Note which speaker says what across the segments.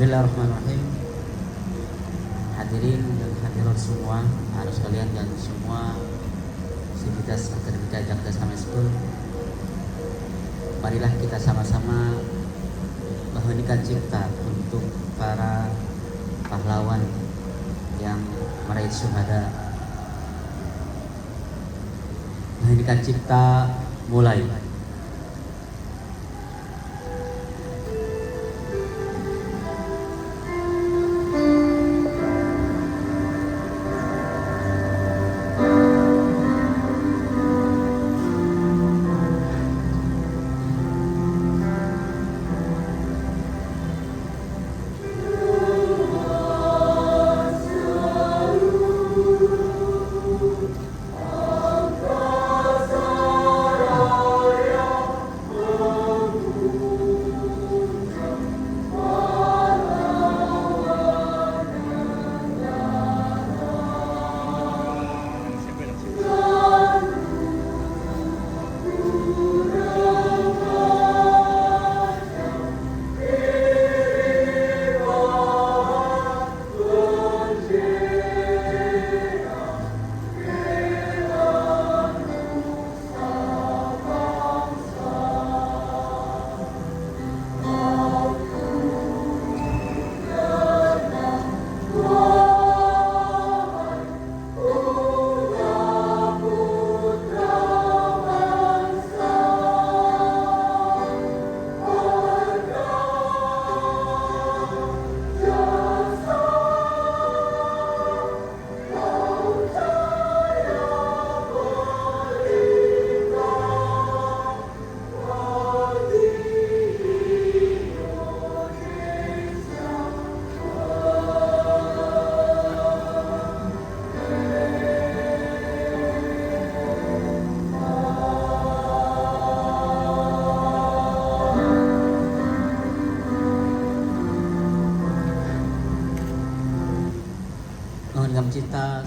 Speaker 1: Bismillahirrahmanirrahim. Hadirin dan hadirat semua, harus kalian dan semua sivitas akademika Jakarta Islamic School. Marilah kita sama-sama mengheningkan cipta untuk para pahlawan yang meraih syuhada. Mengheningkan cipta mulai. Cipta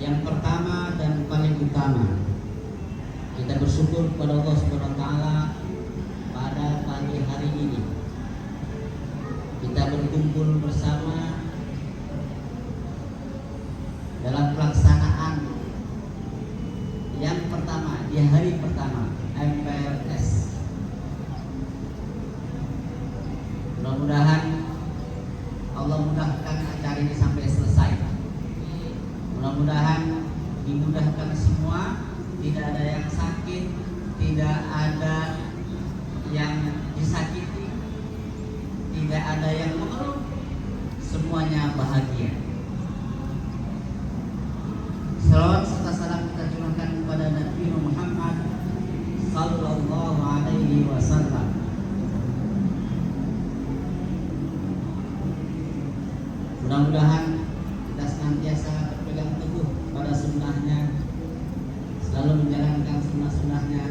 Speaker 1: yang pertama dan paling utama, kita bersyukur kepada Allah Subhanahu wa taala pada pagi hari ini kita berkumpul bersama dalam pelaksanaan yang pertama di hari pertama MPLS. Mudah-mudahan Allah mudahkan acara ini sampai selesai. Mudah-mudahan dimudahkan semua, tidak ada yang sakit, tidak ada yang disakiti, tidak ada yang mengeluh, semuanya bahagia. Salawat serta salam kita curahkan kepada Nabi Muhammad sallallahu alaihi wasallam. Mudah-mudahan kita senantiasa berpegang teguh pada sunnahnya, selalu menjalankan sunnah-sunnahnya,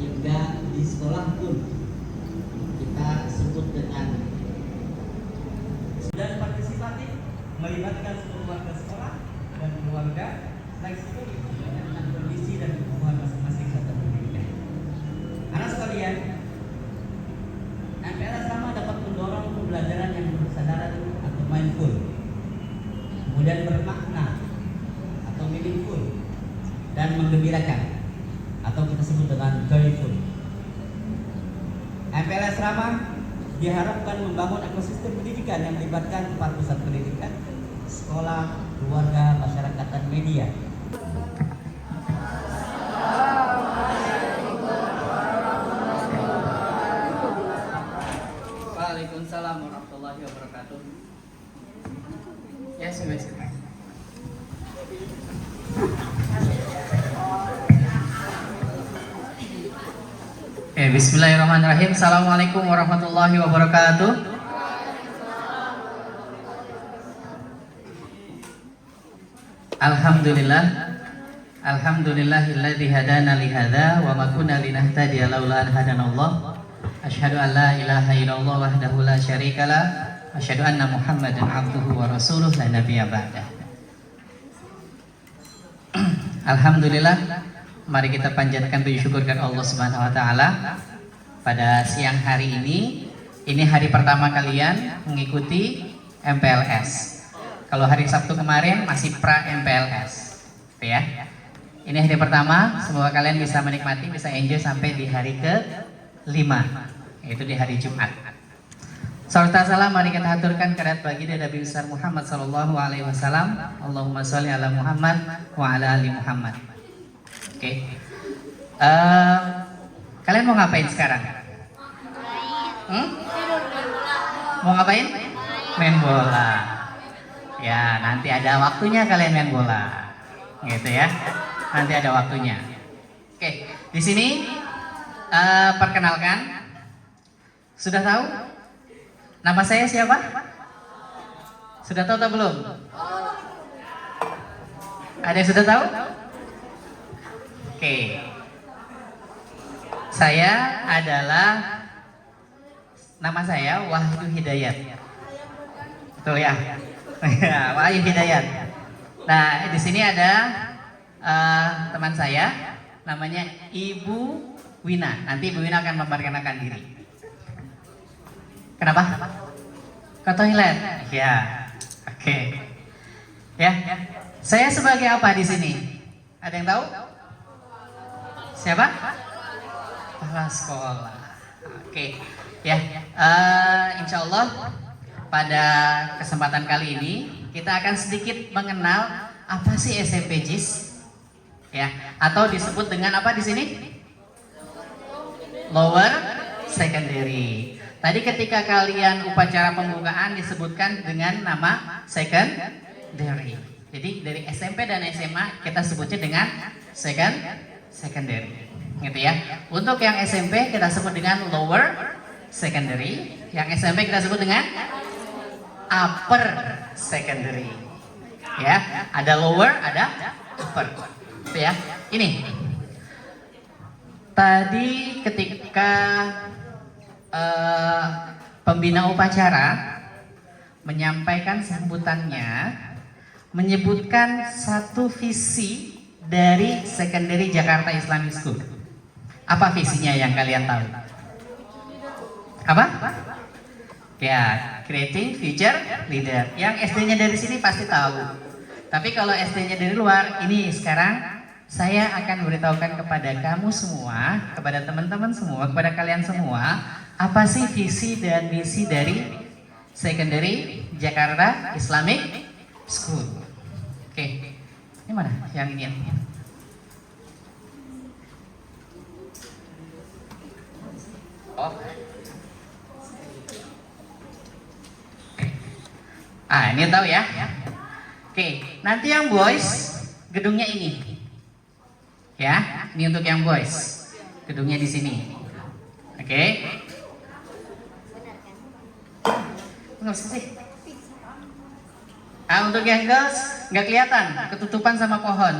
Speaker 1: hingga di sekolah pun kita sebut dengan dan partisipatif, melibatkan seluruh warga sekolah dan keluarga, selain itu dengan kondisi dan kebutuhan masing-masing satuan pendidikan. Anak sekalian, MPLS sama dapat mendorong pembelajaran yang bersadaran atau mindful, kemudian bermakna atau meaningful, dan menggembirakan atau kita sebut dengan joyful. MPLS Ramah diharapkan membangun ekosistem pendidikan yang melibatkan 4 pusat pendidikan, sekolah, keluarga, masyarakat, dan media. Waalaikumsalam warahmatullahi wabarakatuh. Ya, sudah. Bismillahirrahmanirrahim. Assalamualaikum warahmatullahi wabarakatuh. Alhamdulillah. Alhamdulillahilladzi hadana li hadza wa ma kunna linahtadiya laula an hadanallah. Asyhadu an la ilaha illallah wahdahu la syarikalah. Asyhadu anna Muhammadan abduhu wa rasuluh la nabiyya ba'dah. Alhamdulillah, mari kita panjatkan puji syukur kepada Allah Subhanahu wa taala pada siang hari ini
Speaker 2: Ini hari pertama kalian mengikuti MPLS. Kalau hari Sabtu kemarin masih pra MPLS, gitu ya. Ini hari pertama, semoga kalian bisa menikmati, bisa enjoy sampai di hari ke-5, yaitu di hari Jumat. Serta salam mari kita haturkan kepada baginda Nabi besar Muhammad sallallahu alaihi wasallam. Allahumma sholli ala Muhammad wa ala ali Muhammad. Oke. Kalian mau ngapain sekarang? Mau ngapain? Main bola. Ya, nanti ada waktunya kalian main bola. Gitu ya. Nanti ada waktunya. Oke, di sini perkenalkan. Sudah tahu? Nama saya siapa? Sudah tahu atau belum? Ada yang sudah tahu? Oke. Saya adalah, nama saya Wahyu Hidayat. Betul ya? Wahyu Hidayat. Nah, di sini ada teman saya, namanya Ibu Wina. Nanti Ibu Wina akan memperkenalkan diri. Kenapa? Ke toilet? Ya, oke. Ya, saya sebagai apa di sini? Ada yang tahu? Siapa? Kepala sekolah. Oke, ya. Insya Allah pada kesempatan kali ini kita akan sedikit mengenal apa sih SMP JIS, ya, atau disebut dengan apa di sini? Lower Secondary. Tadi ketika kalian upacara pembukaan disebutkan dengan nama secondary. Jadi dari SMP dan SMA kita sebutnya dengan secondary. Gitu ya. Untuk yang SMP kita sebut dengan lower secondary, yang SMP kita sebut dengan upper secondary. Ya, ada lower, ada upper. Gitu ya. Ini. Tadi ketika pembina upacara menyampaikan sambutannya, menyebutkan satu visi dari Secondary Jakarta Islamic School. Apa visinya yang kalian tahu? Apa? Ya, Creating Future Leader. Yang SD-nya dari sini pasti tahu. Tapi kalau SD-nya dari luar, ini sekarang saya akan beritahukan kepada kamu semua, kepada teman-teman semua, kepada kalian semua, apa sih visi dan misi dari Secondary Jakarta Islamic School. Oke, ini mana yang ini? Oh. Ini tahu ya. Oke, nanti yang boys gedungnya ini. Ya, ini untuk yang boys. Gedungnya di sini. Oke. Nggak usah sih. Untuk yang girls nggak kelihatan, ketutupan sama pohon.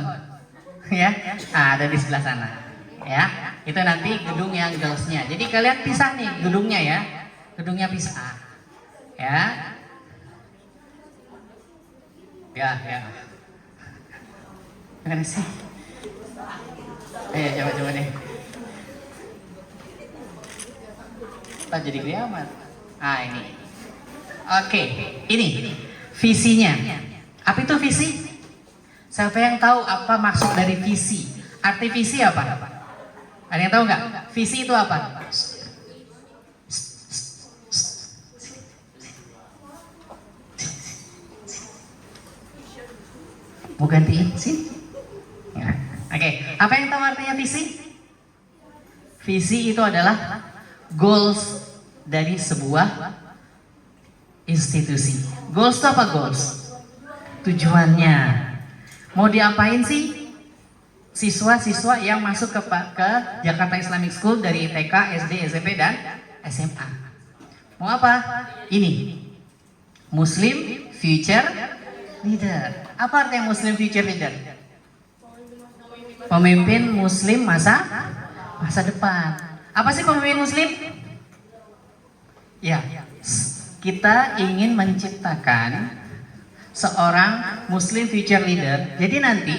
Speaker 2: Ya, ada di sebelah sana. Ya, itu nanti gedung yang girlsnya. Jadi kalian pisah nih gedungnya ya. Gedungnya pisah. Ya. Ya. Gimana sih? Ayo coba deh. Jadi kiamat. Ini. Oke, ini visinya. Apa itu visi? Siapa yang tahu apa maksud dari visi? Arti visi apa? Ada yang tahu nggak? Visi itu apa? Mau gantiin sih? Oke, apa yang tahu artinya visi? Visi itu adalah goals dari sebuah institusi. Goals itu apa goals? Tujuannya. Mau diapain sih siswa-siswa yang masuk ke Jakarta Islamic School dari TK, SD, SMP, dan SMA? Mau apa? Ini. Muslim Future Leader. Apa artinya Muslim Future Leader? Pemimpin Muslim masa depan. Apa sih pemimpin Muslim? Ya, kita ingin menciptakan seorang Muslim Future Leader. Jadi nanti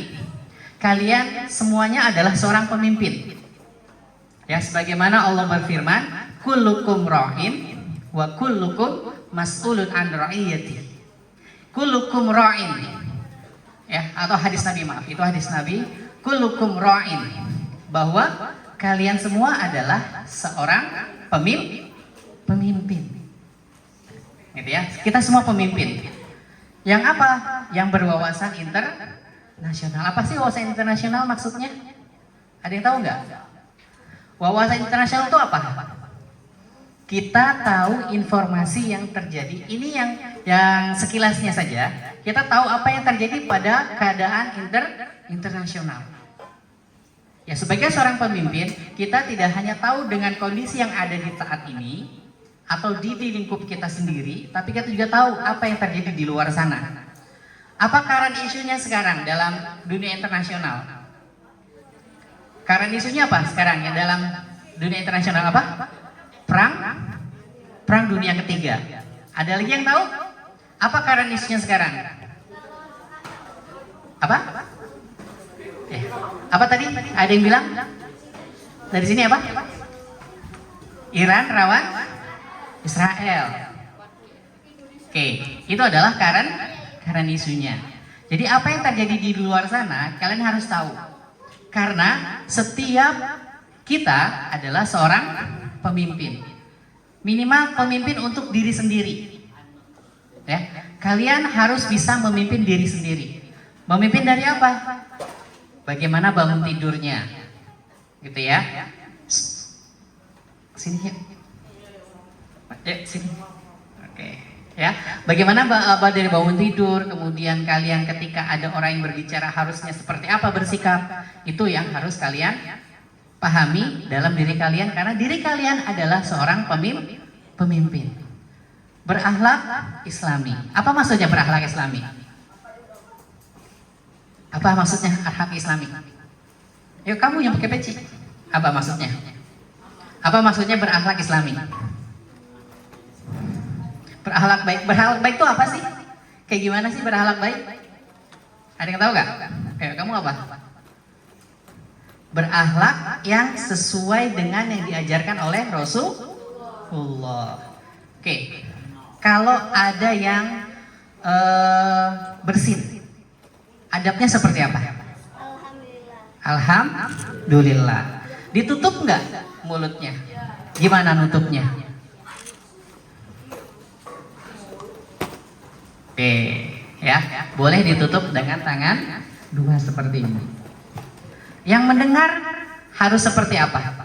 Speaker 2: kalian semuanya adalah seorang pemimpin. Ya, sebagaimana Allah berfirman, kullukum ra'in wa kullukum mas'ulun an ra'iyati. Kullukum ra'in. Ya, atau hadis Nabi, maaf, itu hadis Nabi, kullukum ra'in, bahwa kalian semua adalah seorang pemimpin. Gitu ya. Kita semua pemimpin. Yang apa? Yang berwawasan internasional. Apa sih wawasan internasional maksudnya? Ada yang tahu nggak? Wawasan internasional itu apa? Kita tahu informasi yang terjadi. Ini yang sekilasnya saja. Kita tahu apa yang terjadi pada keadaan internasional. Ya, sebagai seorang pemimpin, kita tidak hanya tahu dengan kondisi yang ada di saat ini atau di lingkup kita sendiri, tapi kita juga tahu apa yang terjadi di luar sana. Apa current isunya sekarang dalam dunia internasional? Current isunya apa sekarang ya dalam dunia internasional? Apa? Perang dunia ketiga. Ada lagi yang tahu? Apa current isunya sekarang? Apa? Apa tadi? Ada yang bilang? Dari sini apa? Iran rawan Israel. Oke, itu adalah current isunya. Jadi apa yang terjadi di luar sana, kalian harus tahu. Karena setiap kita adalah seorang pemimpin. Minimal pemimpin untuk diri sendiri. Ya, kalian harus bisa memimpin diri sendiri. Memimpin dari apa? Bagaimana bangun tidurnya, gitu ya. Sini yuk. Sini. Oke, ya. Bagaimana dari bangun tidur, kemudian kalian ketika ada orang yang berbicara harusnya seperti apa bersikap, itu yang harus kalian pahami dalam diri kalian, karena diri kalian adalah seorang pemimpin. Berakhlak Islami. Apa maksudnya berakhlak Islami? Apa maksudnya akhlak Islami? Yuk kamu yang pakai peci. Apa maksudnya? Apa maksudnya berakhlak Islami? Berakhlak baik. Berakhlak baik itu apa sih? Kayak gimana sih berakhlak baik? Ada yang tahu nggak? Kayak kamu apa? Berakhlak yang sesuai dengan yang diajarkan oleh Rasulullah. Oke. Kalau ada yang bersin, adabnya seperti apa? Alhamdulillah. Ditutup nggak mulutnya? Gimana nutupnya? Oke, ya, boleh ditutup dengan tangan dua seperti ini. Yang mendengar harus seperti apa?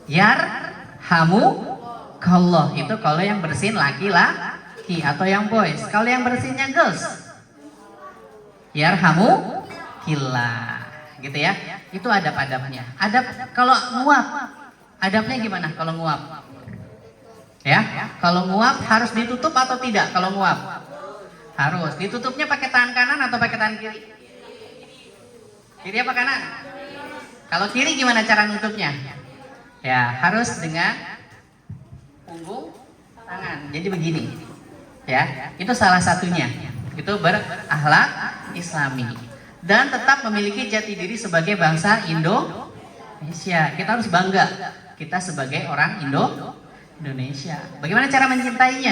Speaker 2: Yarhamukallah, itu kalau yang bersin laki-laki atau yang boys. Kalau yang bersinnya girls, yarhamukillah, gitu ya. Itu adab-adabnya. Adab kalau nguap, adabnya gimana kalau nguap? Ya, kalau nguap harus ditutup atau tidak? Kalau nguap harus ditutupnya pakai tangan kanan atau pakai tangan kiri? Kiri apa kanan? Kalau kiri gimana cara nutupnya? Ya, harus dengan punggung tangan. Jadi begini. Ya, itu salah satunya. Itu berakhlak Islami. Dan tetap memiliki jati diri sebagai bangsa Indonesia. Kita harus bangga kita sebagai orang Indonesia. Bagaimana cara mencintainya?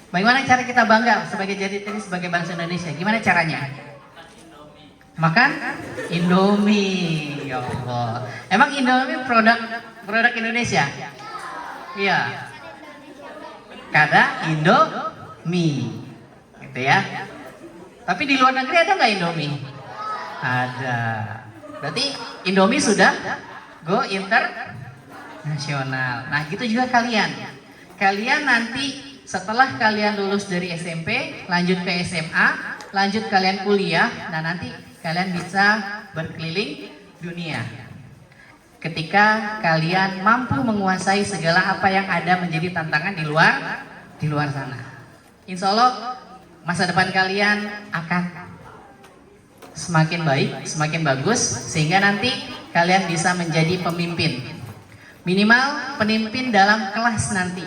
Speaker 2: Bagaimana cara kita bangga sebagai jati diri sebagai bangsa Indonesia? Gimana caranya? Makan Indomie, ya Allah. Emang Indomie produk Indonesia? Iya. Kada Indomie, gitu ya. Tapi di luar negeri ada nggak Indomie? Ada. Berarti Indomie sudah go internasional. Nah, gitu juga kalian. Kalian nanti setelah kalian lulus dari SMP, lanjut ke SMA, lanjut kalian kuliah, nah nanti kalian bisa berkeliling dunia. Ketika kalian mampu menguasai segala apa yang ada menjadi tantangan di luar sana. Insya Allah masa depan kalian akan semakin baik, semakin bagus, sehingga nanti kalian bisa menjadi pemimpin. Minimal pemimpin dalam kelas nanti.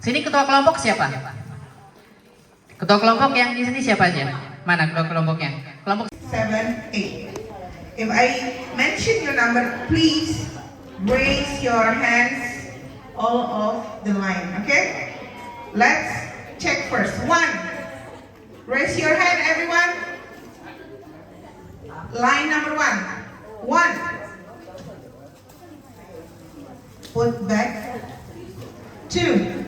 Speaker 2: Sini ketua kelompok siapa? Ketua kelompok yang di sini siapa aja? Mana ketua kelompoknya? Kelompok
Speaker 3: 7, 8. If I mention your number, please raise your hands all of the line. Okay? Let's check first. 1. Raise your hand, everyone. Line number 1. 1. Put back. 2.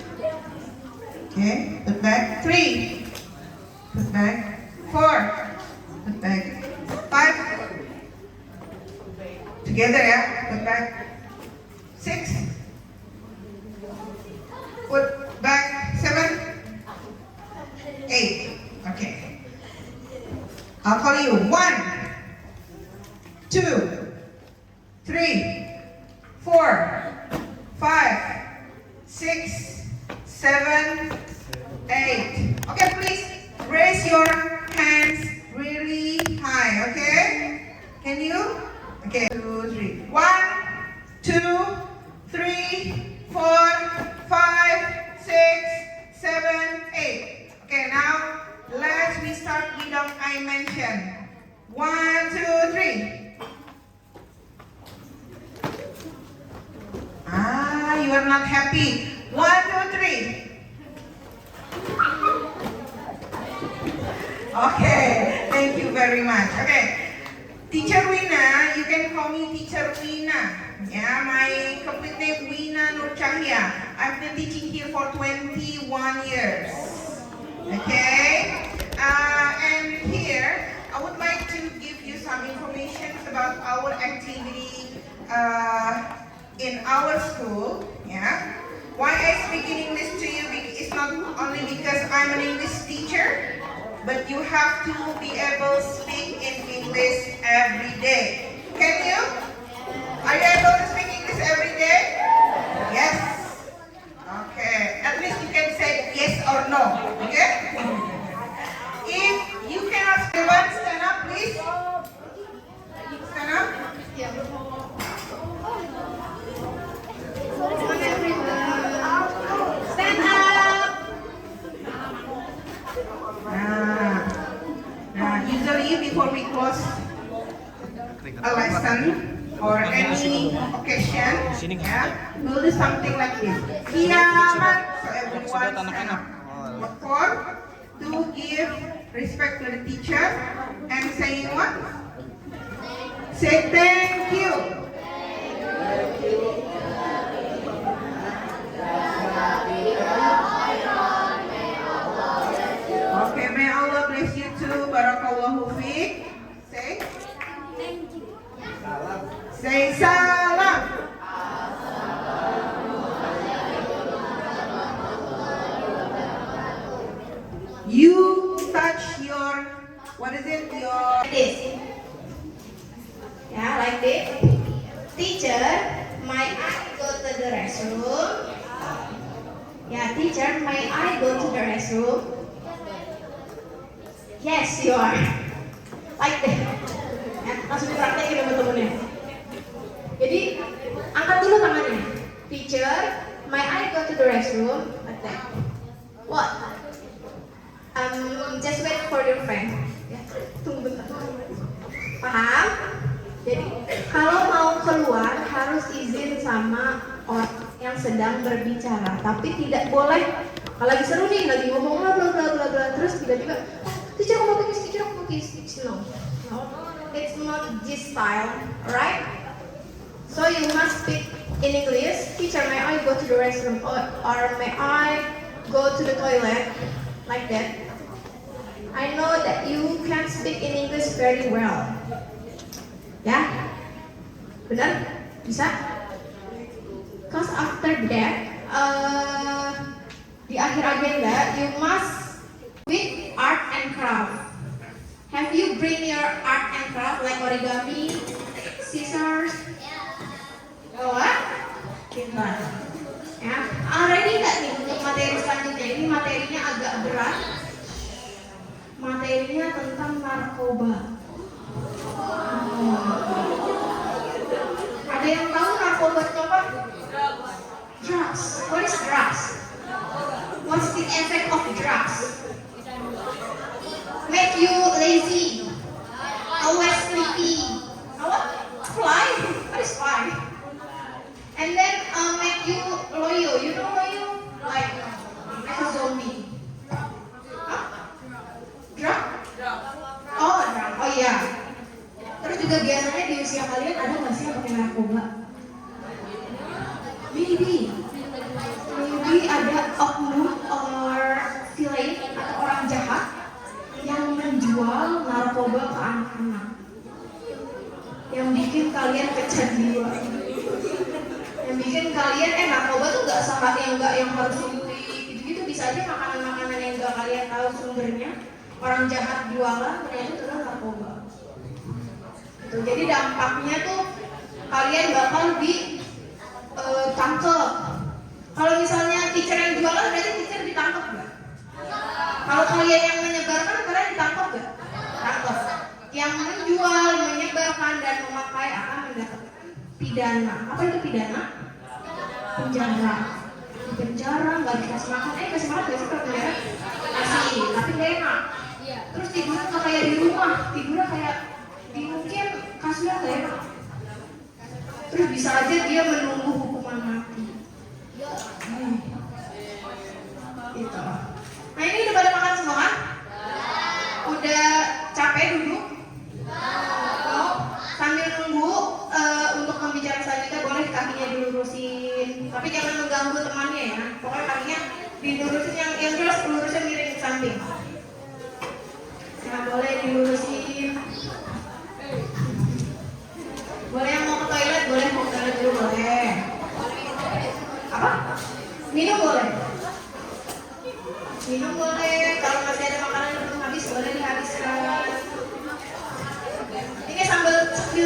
Speaker 3: Okay, put back. 3. Put back. 4. Put back. 5. Together, yeah. Put back. 6. Put back. 7. 8. Okay. I'll call you. 1, 2, 3, 4, 5, 6, 7, 8. Okay, please raise your hands really high. Okay? Can you? Okay. 2, 3. 1, 2, 3, 4, 5, 6, 7, 8. Okay, now let's start without I mention. 1, 2, 3. You are not happy. 1, 2, 3. Okay, thank you very much. Okay, Teacher Wina, you can call me Teacher Wina. Yeah, my complete name Wina Nur Cahya. I've been teaching here for 21 years. Okay, and here I would like to give you some information about our activity in our school. Yeah, why I speak in English to you? It's not only because I'm an English teacher, but you have to be able to speak in English every day. Can you? Are you able to speak English every day? Yes. Okay. At least you can say yes or no. Okay? If you cannot stand up, please. Stand up. Stand up. Usually before we close a lesson or any occasion, yeah, we'll do something like this. Kiamat, so everyone stand up. What for? To give respect to the teacher and saying what? Say thank you. Okay, may Allah bless you too. Barakallahu fiik. Say thank you. Say salam. You touch your, what is it? Your
Speaker 4: this. Yeah, like this. Teacher, may I go to the restroom? Yeah, teacher, may I go to the restroom? Yes, you are. Like that. Ya, langsung dipraktekin teman-temannya. Jadi, angkat dulu tangannya. Teacher, may I go to the restroom? Like that. What? Just wait for your friend. Ya, tunggu bentar. Paham? Jadi, kalau mau keluar harus izin sama orang yang sedang berbicara. Tapi tidak boleh, kalau lagi seru nih, lagi ngomong bla bla bla bla, terus tiba-tiba, teacher aku mau kiss, teacher aku mau kiss. No, it's not this style, right? So you must speak in English. Teacher, may I go to the restroom or may I go to the toilet? Like that. I know that you can speak in English very well. Ya? Benar? Bisa? Because after that, di akhir agenda, you must with art and craft. Have you bring your art and craft like origami, scissors? Oh, what? Pintar. Ya, ready nggak nih untuk materi selanjutnya? Ini materinya agak berat. Materinya tentang narkoba. Ada yang tahu narkoba itu apa? Drugs. What is drugs? What's the effect of drugs? Make you lazy, always sleepy. What? Fly? What is fly? And then make you loyo. You know loyo? Like a zombie. Hah? Drug? Oh, drug. Oh iya. Terus juga biasanya di usia kalian ada nggak sih yang pakai narkoba? Maybe ada oknum or villain atau orang jahat yang menjual narkoba ke anak-anak, yang bikin kalian kecanduan, yang bikin kalian narkoba tuh nggak sama yang harus dibeli gitu-gitu, bisa aja makanan-makanan yang nggak kalian tahu sumbernya orang jahat jualan ternyata itu adalah narkoba. Gitu. Jadi dampaknya tuh kalian bakal ditangkep. Kalau misalnya teacher yang jualan berarti teacher ditangkap nggak? Kalau kalian yang menyebarkan kalian ditangkap nggak? Tangkap. Yang menjual, menyebarkan dan memakai akan mendapatkan pidana. Apa itu pidana? Penjara. Di penjara nggak dikasih makan. Kasih makan nggak sih kalau penjara? Kasih, tapi nggak enak. Terus tidurnya nggak kayak di rumah, tidurnya kayak di mungkin kasurnya nggak enak. Terus bisa aja dia menunggu hukuman mati. Gitu. Nah ini udah pada makan semua? Udah capek duduk? Oh, sambil nunggu untuk pembicaraan selanjutnya boleh kakinya dilurusin, tapi jangan mengganggu temannya ya. Pokoknya kakinya dilurusin yang jelas lurusnya miring ke samping. Nah boleh dilurusin. Boleh yang mau ke toilet, boleh mau ke toilet dulu boleh. Apa? Minum boleh. Minum boleh. Kalau masih ada makanan yang belum habis boleh dihabiskan. Ini sambil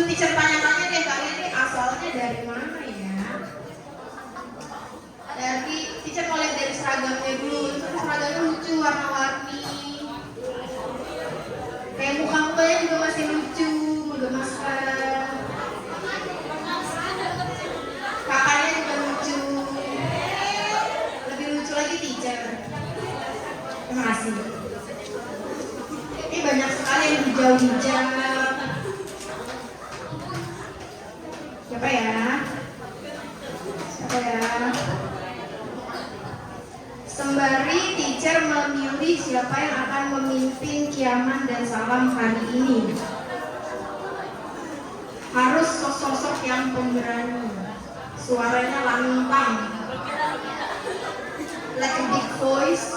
Speaker 4: teacher tanya-tanya deh, kalian ini asalnya dari mana ya? Dari teacher mau lihat dari seragamnya dulu. Seragamnya lucu, warna-warni. Kayak muka-mukanya juga masih lucu, menggemaskan. Kakaknya juga lucu. Lebih lucu lagi teacher. Terima kasih. Ini banyak sekali yang hijau-hijau. Siapa ya? Sembari teacher memilih siapa yang akan memimpin Kiaman dan Salam hari ini, harus sosok yang pemberani, suaranya lantang, like a big voice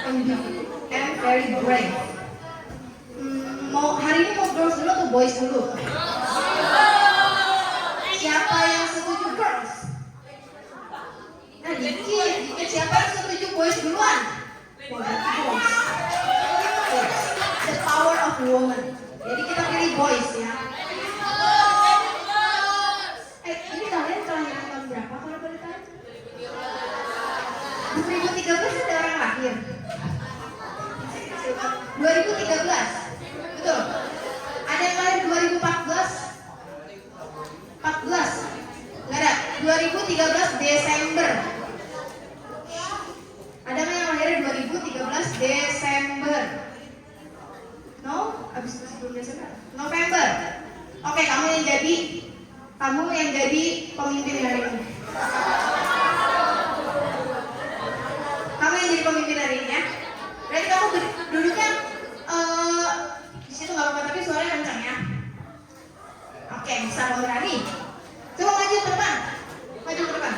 Speaker 4: and very brave. Hari ini mau girls dulu atau boys dulu? Siapa yang setuju girls? Nah dikit, siapa yang setuju boys duluan? Boys. The power of woman. Jadi kita pilih boys ya. Ini kalian kelahiran tahun berapa kalau boleh tahu? 2013 ada orang lahir. 2013. Betul. Ada yang lahir 2014? 14? Nggak ada. 2013 Desember. Ada yang lahir 2013 Desember? No? Abis itu sebelum Desember? November. Oke, kamu yang jadi pemimpin hari ini. Kamu yang jadi pemimpin hari ini ya. Berarti kamu duduknya di situ nggak apa-apa, tapi suaranya kencang ya. Oke, bisa kamu berani. Coba maju ke depan. Maju ke depan.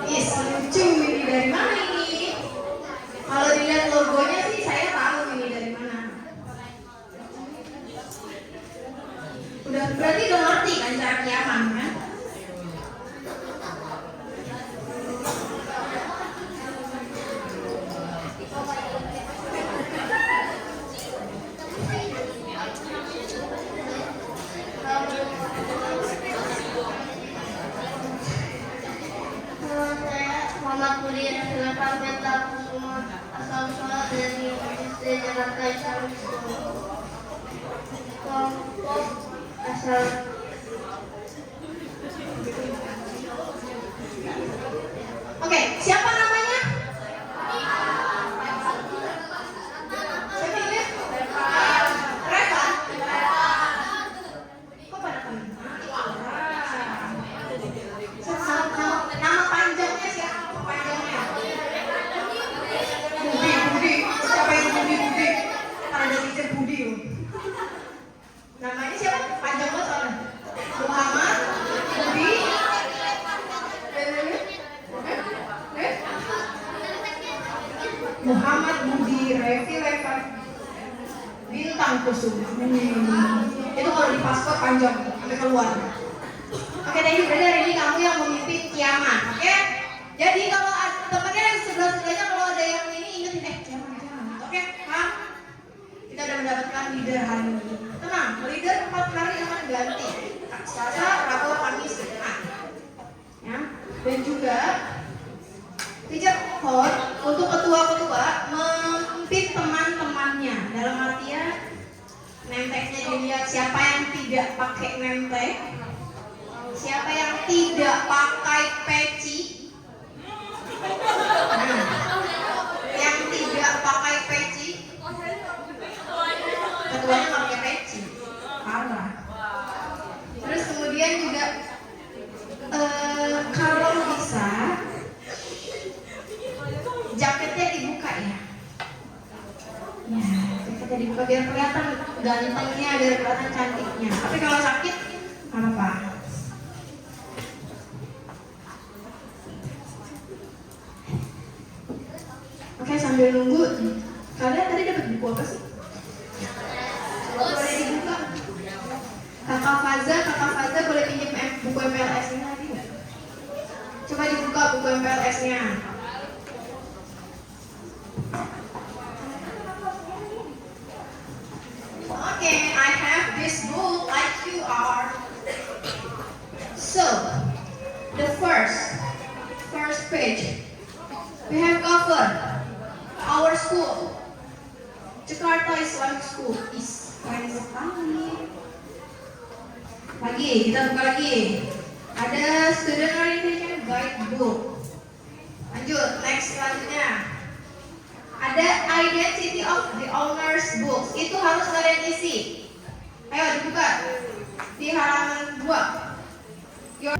Speaker 4: Yes, lucu. Ini dari mana ini? Kalau dilihat logonya sih saya tahu ini dari mana. Udah berarti udah ngerti kan cara Kiaman kan?
Speaker 5: Muhammad Kudir, silakan minta semua asal usul dari SD Jakarta Islamic School. Kelompok asal
Speaker 4: Oke, siapa namanya? Siapa ini? Reva. Kok pada kamu? jam sampai keluar. Oke, thank you. Berarti hari ini kamu yang memimpin kiamat. Oke? Jadi kalau temannya yang sebelah-sebelahnya kalau ada yang ini ingetin kiamat. Oke? Paham? Kita udah mendapatkan leader hari ini. Tenang, leader 4 hari akan ganti. Selasa, Rabu, Kamis, Jumat. Ya. Dan juga teacher code untuk ketua-ketua memimpin teman-temannya. Dalam artian nemteknya dilihat siapa yang tidak pakai nemtek, siapa yang tidak pakai peci. Nah, yang tidak pakai peci, ketuanya nggak pakai peci, parah. Terus kemudian juga kalau bisa jaketnya dibuka ya. Ya, jaketnya dibuka biar kelihatan gantengnya, biar kelihatan cantiknya. Tapi kalau sakit, nggak apa-apa. Oke, sambil nunggu, kalian tadi dapat buku apa sih? Boleh dibuka. Kakak Faza boleh pinjam buku MPLS-nya tadi nggak? Coba dibuka buku MPLS-nya. Okay, I have this book like you are. So, the first page, we have covered our school. Jakarta Islamic School is keren sekali. Lagi, kita buka lagi. Ada student orientation guidebook. Lanjut, next selanjutnya. Ada identity of the owner's books. Itu harus kalian isi. Ayo dibuka di halaman 2.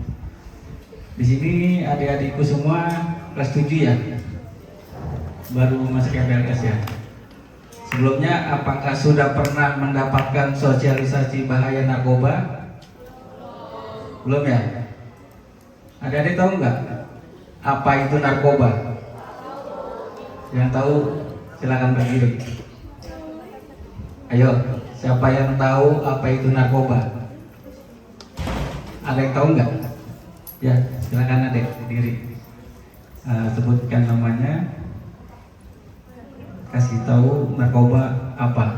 Speaker 6: Di sini adik-adikku semua kelas 7 ya, baru masuk MPLS ya. Sebelumnya apakah sudah pernah mendapatkan sosialisasi bahaya narkoba? Belum ya? Adik-adik tahu nggak apa itu narkoba? Yang tahu silakan berdiri. Ayo, siapa yang tahu apa itu narkoba? Ada yang tahu nggak? Ya, silakan adik berdiri. Sebutkan namanya. Kasih tahu narkoba apa?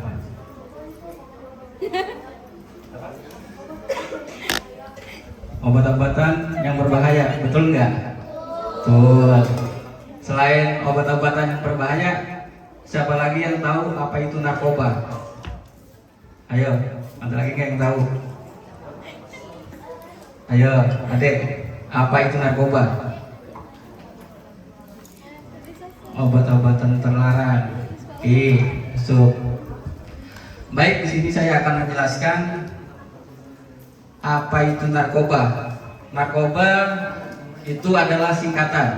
Speaker 6: Obat-obatan yang berbahaya, betul nggak? Betul. Selain obat-obatan yang berbahaya, siapa lagi yang tahu apa itu narkoba? Ayo, ada lagi nggak yang tahu? Ayo, adik, apa itu narkoba? Obat-obatan terlarang. Baik, di sini saya akan menjelaskan apa itu narkoba. Narkoba itu adalah singkatan.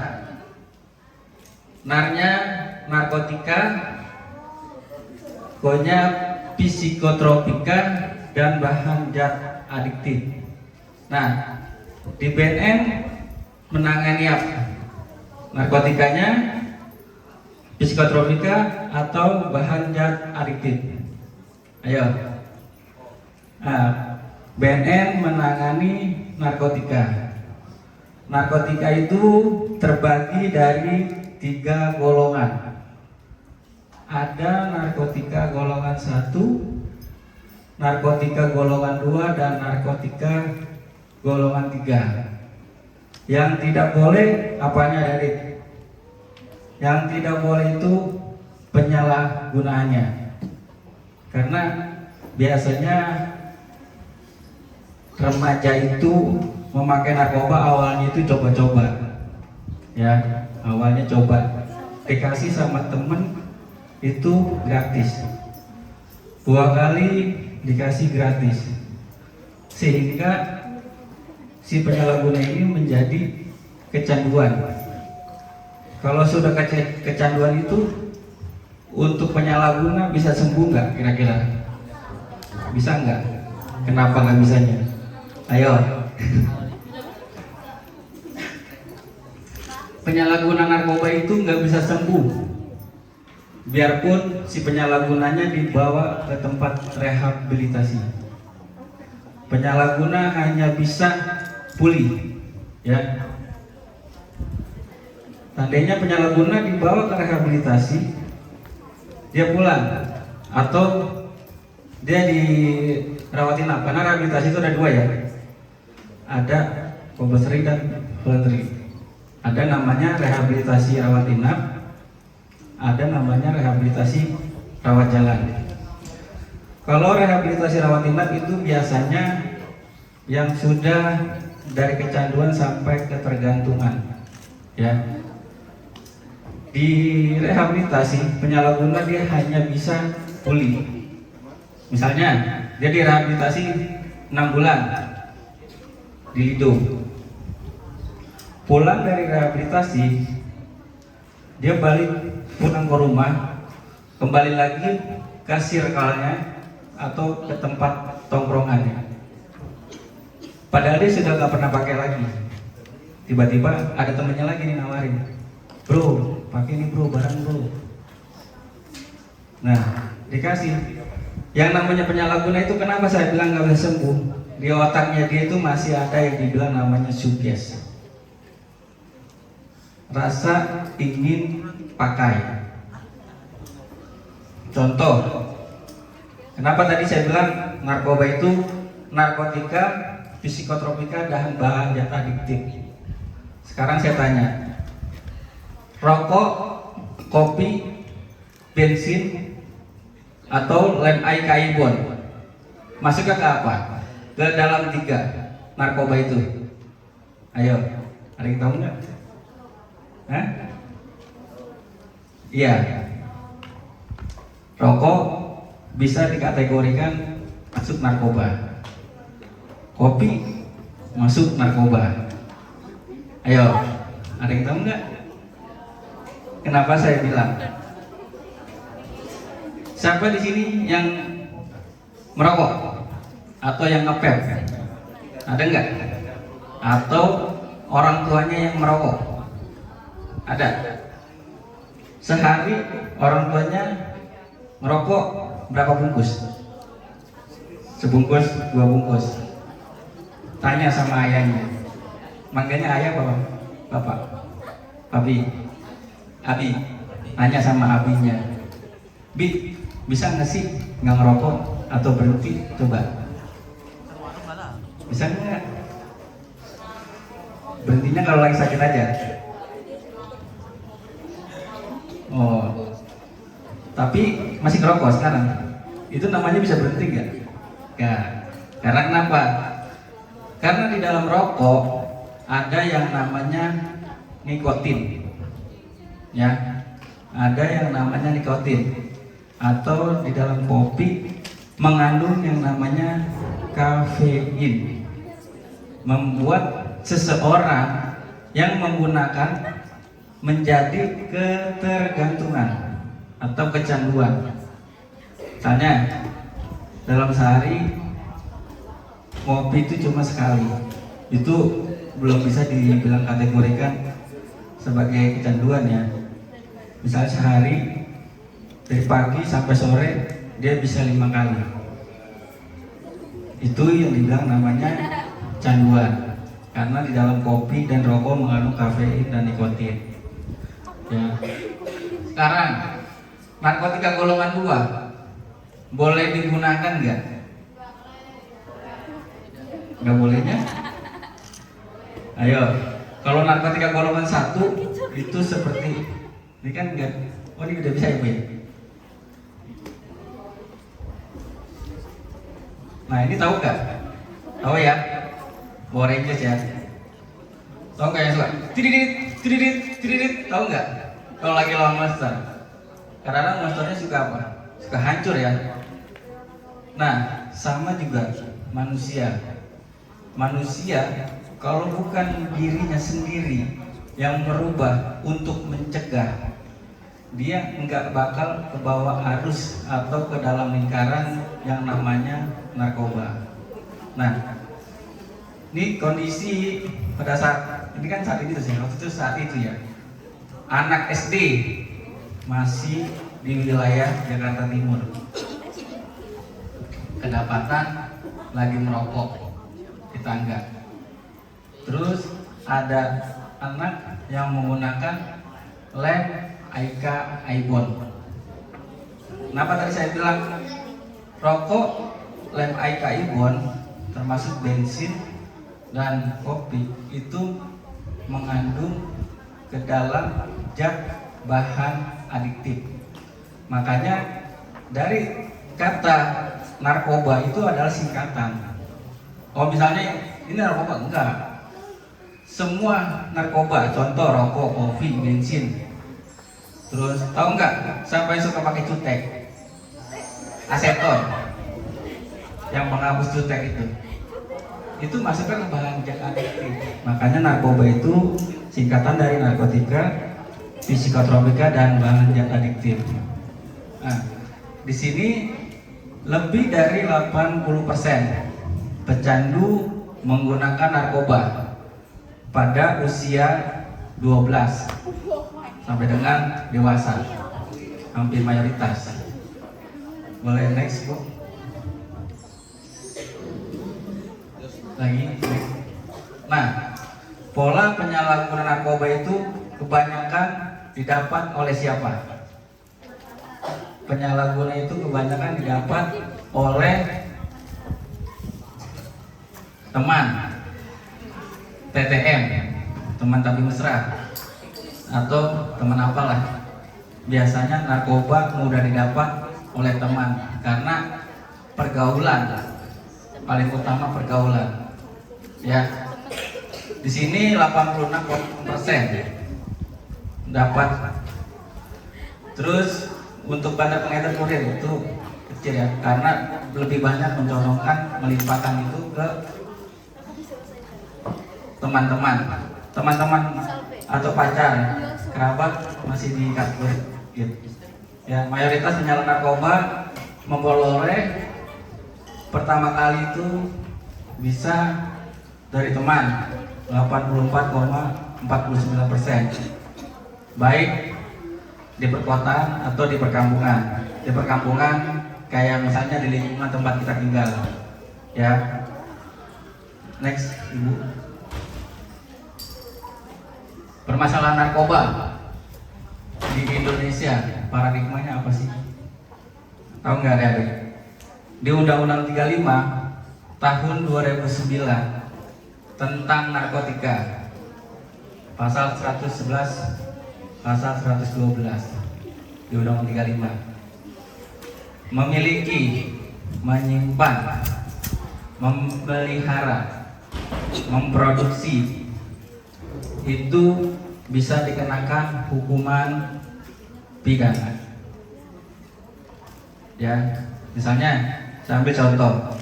Speaker 6: Narnya narkotika, ko-nya psikotropika, dan bahan zat adiktif. Nah, di BNN menangani apa? Narkotikanya, psikotropika, atau bahan zat adiktif? Ayo. Nah, BNN menangani narkotika. Narkotika itu terbagi dari 3 golongan. Ada narkotika golongan 1, narkotika golongan 2, dan narkotika golongan 3. Yang tidak boleh apanya, Adik? Yang tidak boleh itu penyalahgunaannya. Karena biasanya remaja itu memakai narkoba awalnya itu coba-coba. Ya, awalnya coba. Dikasih sama temen itu gratis. 2 kali dikasih gratis. Sehingga si penyalahguna ini menjadi kecanduan. Kalau sudah kecanduan itu, untuk penyalahguna bisa sembuh nggak kira-kira? Bisa nggak? Kenapa nggak bisanya? Ayo. Penyalahguna narkoba itu nggak bisa sembuh, biarpun si penyalahgunanya dibawa ke tempat rehabilitasi. penyalahguna hanya bisa pulih, ya. Tandanya penyalahguna dibawa ke rehabilitasi, dia pulang atau dia dirawat inap. Karena rehabilitasi itu ada dua ya, ada compulsory dan voluntary. Ada namanya rehabilitasi rawat inap, ada namanya rehabilitasi rawat jalan. Kalau rehabilitasi rawat inap itu biasanya yang sudah dari kecanduan sampai ketergantungan, ya. Di rehabilitasi penyalahguna dia hanya bisa pulih. Misalnya dia direhabilitasi 6 bulan di Lido, pulang dari rehabilitasi dia pulang ke rumah, kembali lagi ke circle-nya atau ke tempat tongkrongannya. Padahal dia sudah gak pernah pakai lagi. Tiba-tiba ada temennya lagi nih nawarin, bro, pakai ini bro, barang bro. Nah, dikasih. Yang namanya penyalahguna itu kenapa saya bilang gak bisa sembuh? Di otaknya dia itu masih ada yang dibilang namanya subjektif, rasa ingin pakai. Contoh, kenapa tadi saya bilang narkoba itu narkotika, psikotropika, dan bahan zat adiktif. Sekarang saya tanya, rokok, kopi, bensin, atau lem kaibon masuk ke apa? Ke dalam 3 narkoba itu. Ayo, ada yang tahu nggak? Hah? Iya. Rokok bisa dikategorikan masuk narkoba. Kopi masuk narkoba. Ayo, ada yang tahu nggak? Kenapa saya bilang? Siapa di sini yang merokok atau yang nge-vape? Ada nggak? Atau orang tuanya yang merokok? Ada. Sehari orang tuanya merokok berapa bungkus? Sebungkus, 2 bungkus. Tanya sama ayahnya. Manggilnya ayah apa bapak? Abi. Abi. Tanya sama abinya. Bi, bisa nggak sih nggak ngerokok atau berhenti? Coba. Bisa nggak? Berhentinya kalau lagi sakit aja. Oh, tapi masih ngerokok sekarang. Itu namanya bisa berhenti nggak? Nggak. Karena kenapa? Karena di dalam rokok ada yang namanya nikotin, ya. Ada yang namanya nikotin. Atau di dalam kopi mengandung yang namanya kafein, membuat seseorang yang menggunakan menjadi ketergantungan atau kecanduan. Misalnya dalam sehari ngopi itu cuma sekali, itu belum bisa dibilang kategorikan sebagai kecanduan ya. Misalnya sehari dari pagi sampai sore dia bisa 5 kali, itu yang dibilang namanya canduan. Karena di dalam kopi dan rokok mengandung kafein dan nikotin, ya. Sekarang narkotika golongan 2 boleh digunakan nggak? Nggak bolehnya? Ayo, kalau narkotika golongan 1 itu seperti ini kan enggak. Oh, ini udah bisa ya, Bu? Nah, ini tahu nggak? Tahu ya? Power Rangers ya. Tahu nggak yang suka? Tididit, tahu nggak? Kalau lagi lawan monster. Karena monsternya suka apa? Suka hancur ya. Nah, sama juga manusia. Manusia kalau bukan dirinya sendiri yang merubah untuk mencegah, dia nggak bakal kebawa arus atau ke dalam lingkaran yang namanya narkoba. Nah, ini kondisi pada saat ini kan saat ini tuh ya, waktu itu saat itu ya, anak SD masih di wilayah Jakarta Timur kedapatan lagi merokok di tangga. Terus ada anak yang menggunakan lem Aika Aibon. Kenapa tadi saya bilang rokok lem Aika Aibon termasuk bensin dan kopi itu mengandung ke dalam zat bahan adiktif. Makanya dari kata narkoba itu adalah singkatan. Oh misalnya ini narkoba, enggak. Semua narkoba, contoh rokok, kopi, bensin. Terus tahu nggak siapa yang suka pakai cutek? Aseton, yang menghapus cutek itu masukkan bahan zat adiktif. Makanya narkoba itu singkatan dari narkotika, psikotropika, dan bahan zat adiktif. Nah, di sini lebih dari 80% pecandu menggunakan narkoba pada usia 12 sampai dengan dewasa, hampir mayoritas. Boleh next, Bu? Lagi. Nah, pola penyalahgunaan narkoba itu kebanyakan didapat oleh siapa? Penyalahguna itu kebanyakan didapat oleh teman TTM, teman tapi mesra, atau teman apalah. Biasanya narkoba mudah didapat oleh teman karena pergaulan, paling utama pergaulan. Ya, di sini 86% dapat. Terus untuk pada pengedar kurir itu kecil ya, karena lebih banyak mencontohkan melimpahkan itu ke teman-teman atau pacar, kerabat masih di kategori gitu. Ya, mayoritas penyalahguna narkoba memperoleh pertama kali itu bisa dari teman 84,49%, baik di perkotaan atau di perkampungan. Di perkampungan kayak misalnya di lingkungan tempat kita tinggal. Ya. Next, Ibu. Permasalahan narkoba di Indonesia, paradigmanya apa sih? Tahu nggak, Adik? Di Undang-Undang 35 tahun 2009 tentang narkotika, pasal 111, pasal 112 di Undang-Undang 35 memiliki, menyimpan, memelihara, memproduksi itu bisa dikenakan hukuman pidana. Ya, misalnya saya ambil contoh.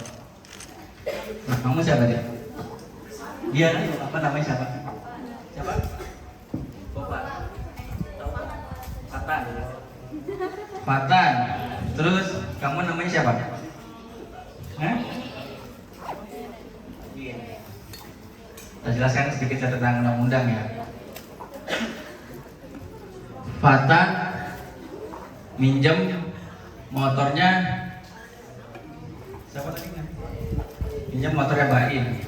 Speaker 6: Nah, kamu siapa dia? Dia apa namanya siapa? Siapa? Fatan. Fatan. Terus kamu namanya siapa? Hah? Kita jelaskan sedikit tentang undang-undang ya. Fatan minjem motornya siapa tadi kan? Minjem motornya Baim.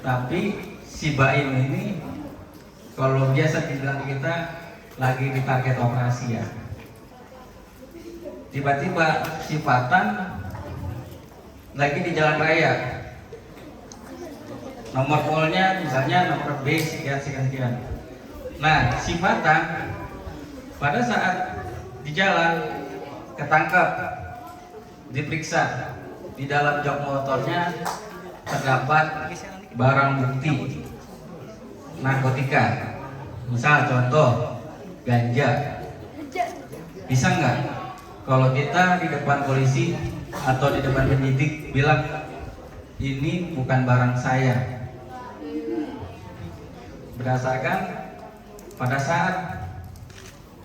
Speaker 6: Tapi si Baim ini kalau biasa dibilang kita lagi di target operasi ya. Tiba-tiba si Fatan lagi di jalan raya. Nomor polnya misalnya nomor B sekian. Nah, si Fatan pada saat di jalan ketangkap, diperiksa, di dalam jok motornya terdapat barang bukti narkotika. Misal contoh ganja. Bisa nggak kalau kita di depan polisi atau di depan penyidik bilang ini bukan barang saya? Berdasarkan pada saat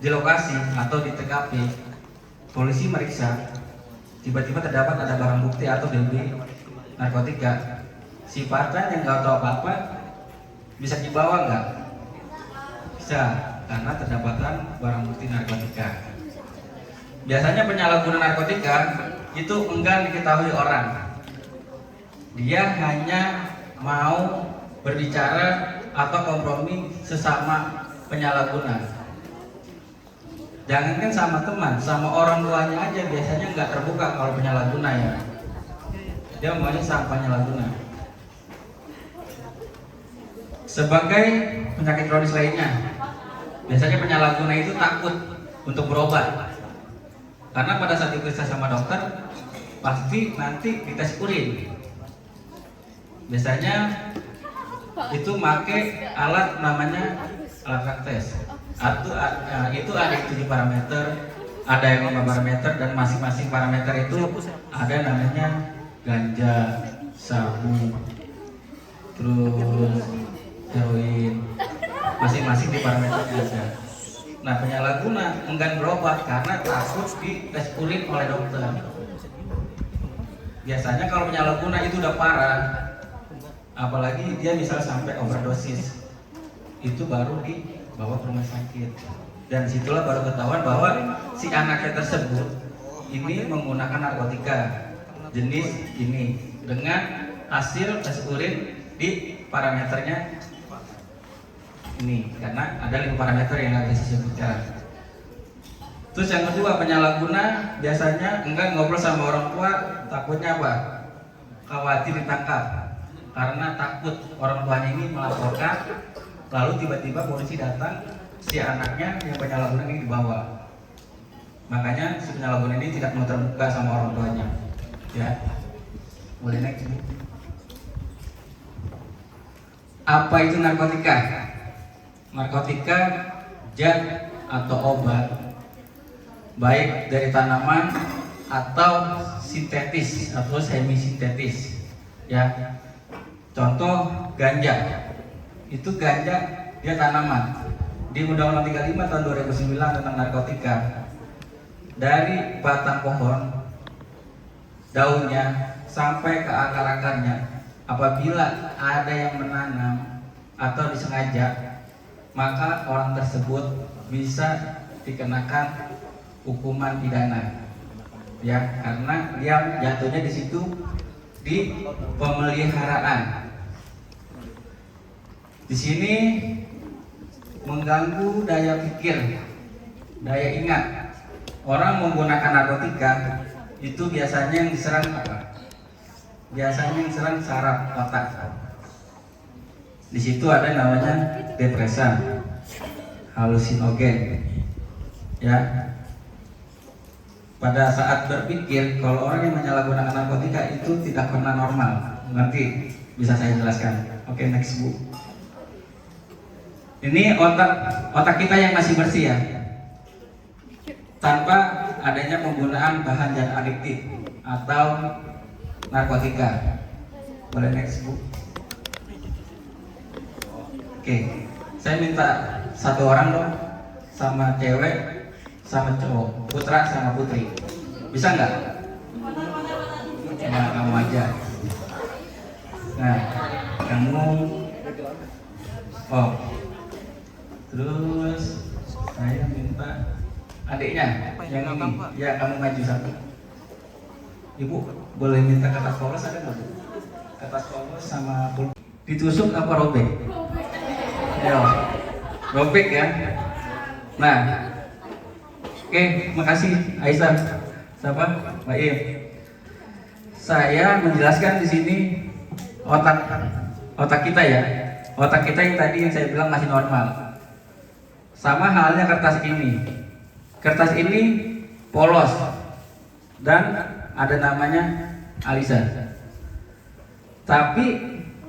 Speaker 6: di lokasi atau di TKP polisi meriksa, tiba-tiba terdapat ada barang bukti atau BB narkotika. Si Fatan yang nggak tahu apa-apa bisa dibawa nggak? Bisa, karena terdapatan barang bukti narkotika. Biasanya penyalahguna narkotika itu enggan diketahui orang. Dia hanya mau berbicara atau kompromi sesama penyalahguna. Jangankan sama teman, sama orang tuanya aja biasanya nggak terbuka kalau penyalahguna ya. Dia maunya sama penyalahguna. Sebagai penyakit kronis lainnya, biasanya penyalahguna itu takut untuk berobat. Karena pada saat diperiksa sama dokter, pasti nanti dites urin. Biasanya itu make alat namanya alat rak tes. Itu ada 7 parameter, ada yang 5 parameter, dan masing-masing parameter itu ada namanya ganja, sabu, terus heroin, masing-masing di parameternya ada. Nah, penyalahguna enggan berobat karena takut dites urin oleh dokter. Biasanya kalau penyalahguna itu udah parah, apalagi dia misal sampai overdosis, itu baru dibawa ke rumah sakit. Dan disitulah baru ketahuan bahwa si anaknya tersebut ini menggunakan narkotika jenis ini dengan hasil tes urin di parameternya ini, karena ada 5 parameter yang nggak bisa disebutkan. Terus yang kedua, penyalahguna biasanya enggak ngobrol sama orang tua, takutnya apa? Khawatir ditangkap, karena takut orang tuanya ini melaporkan, lalu tiba-tiba polisi datang, si anaknya yang penyalahguna ini dibawa. Makanya si penyalahguna ini tidak mau terbuka sama orang tuanya. Ya, boleh next. Apa itu narkotika? Narkotika zat atau obat baik dari tanaman atau sintetis atau semi sintetis. Ya, contoh ganja. Itu ganja dia tanaman. Di Undang-Undang 35 tahun 2009 tentang narkotika, dari batang pohon, daunnya sampai ke akar-akarnya, apabila ada yang menanam atau disengaja, maka orang tersebut bisa dikenakan hukuman pidana. Ya, karena dia jatuhnya di situ di pemeliharaan. Di sini mengganggu daya pikir, daya ingat. Orang menggunakan narkotika itu biasanya yang diserang apa? Biasanya yang diserang saraf otak. Di situ ada namanya depresan, halusinogen. Ya. Pada saat berpikir, kalau orang yang menyalahgunakan narkotika itu tidak pernah normal. Nanti bisa saya jelaskan. Oke, next Bu. Ini otak kita yang masih bersih ya, tanpa adanya penggunaan bahan zat adiktif atau narkotika. Boleh next Bu. Oke, saya minta satu orang dong, sama cewek, sama cowok, putra sama putri. Bisa nggak? Nah, kamu aja. Nah, kamu. Oh, terus saya minta adiknya yang ini. Ya, kamu maju satu. Ibu boleh minta kertas polos, ada nggak Bu? Kertas polos sama pulpen. Ditusuk apa robek? Ya, robek ya. Nah, oke, makasih Aisyah. Siapa? Mbak Im. Saya menjelaskan di sini otak kita ya. Otak kita yang tadi yang saya bilang masih normal. Sama halnya kertas ini. Kertas ini polos dan ada namanya Alisa. Tapi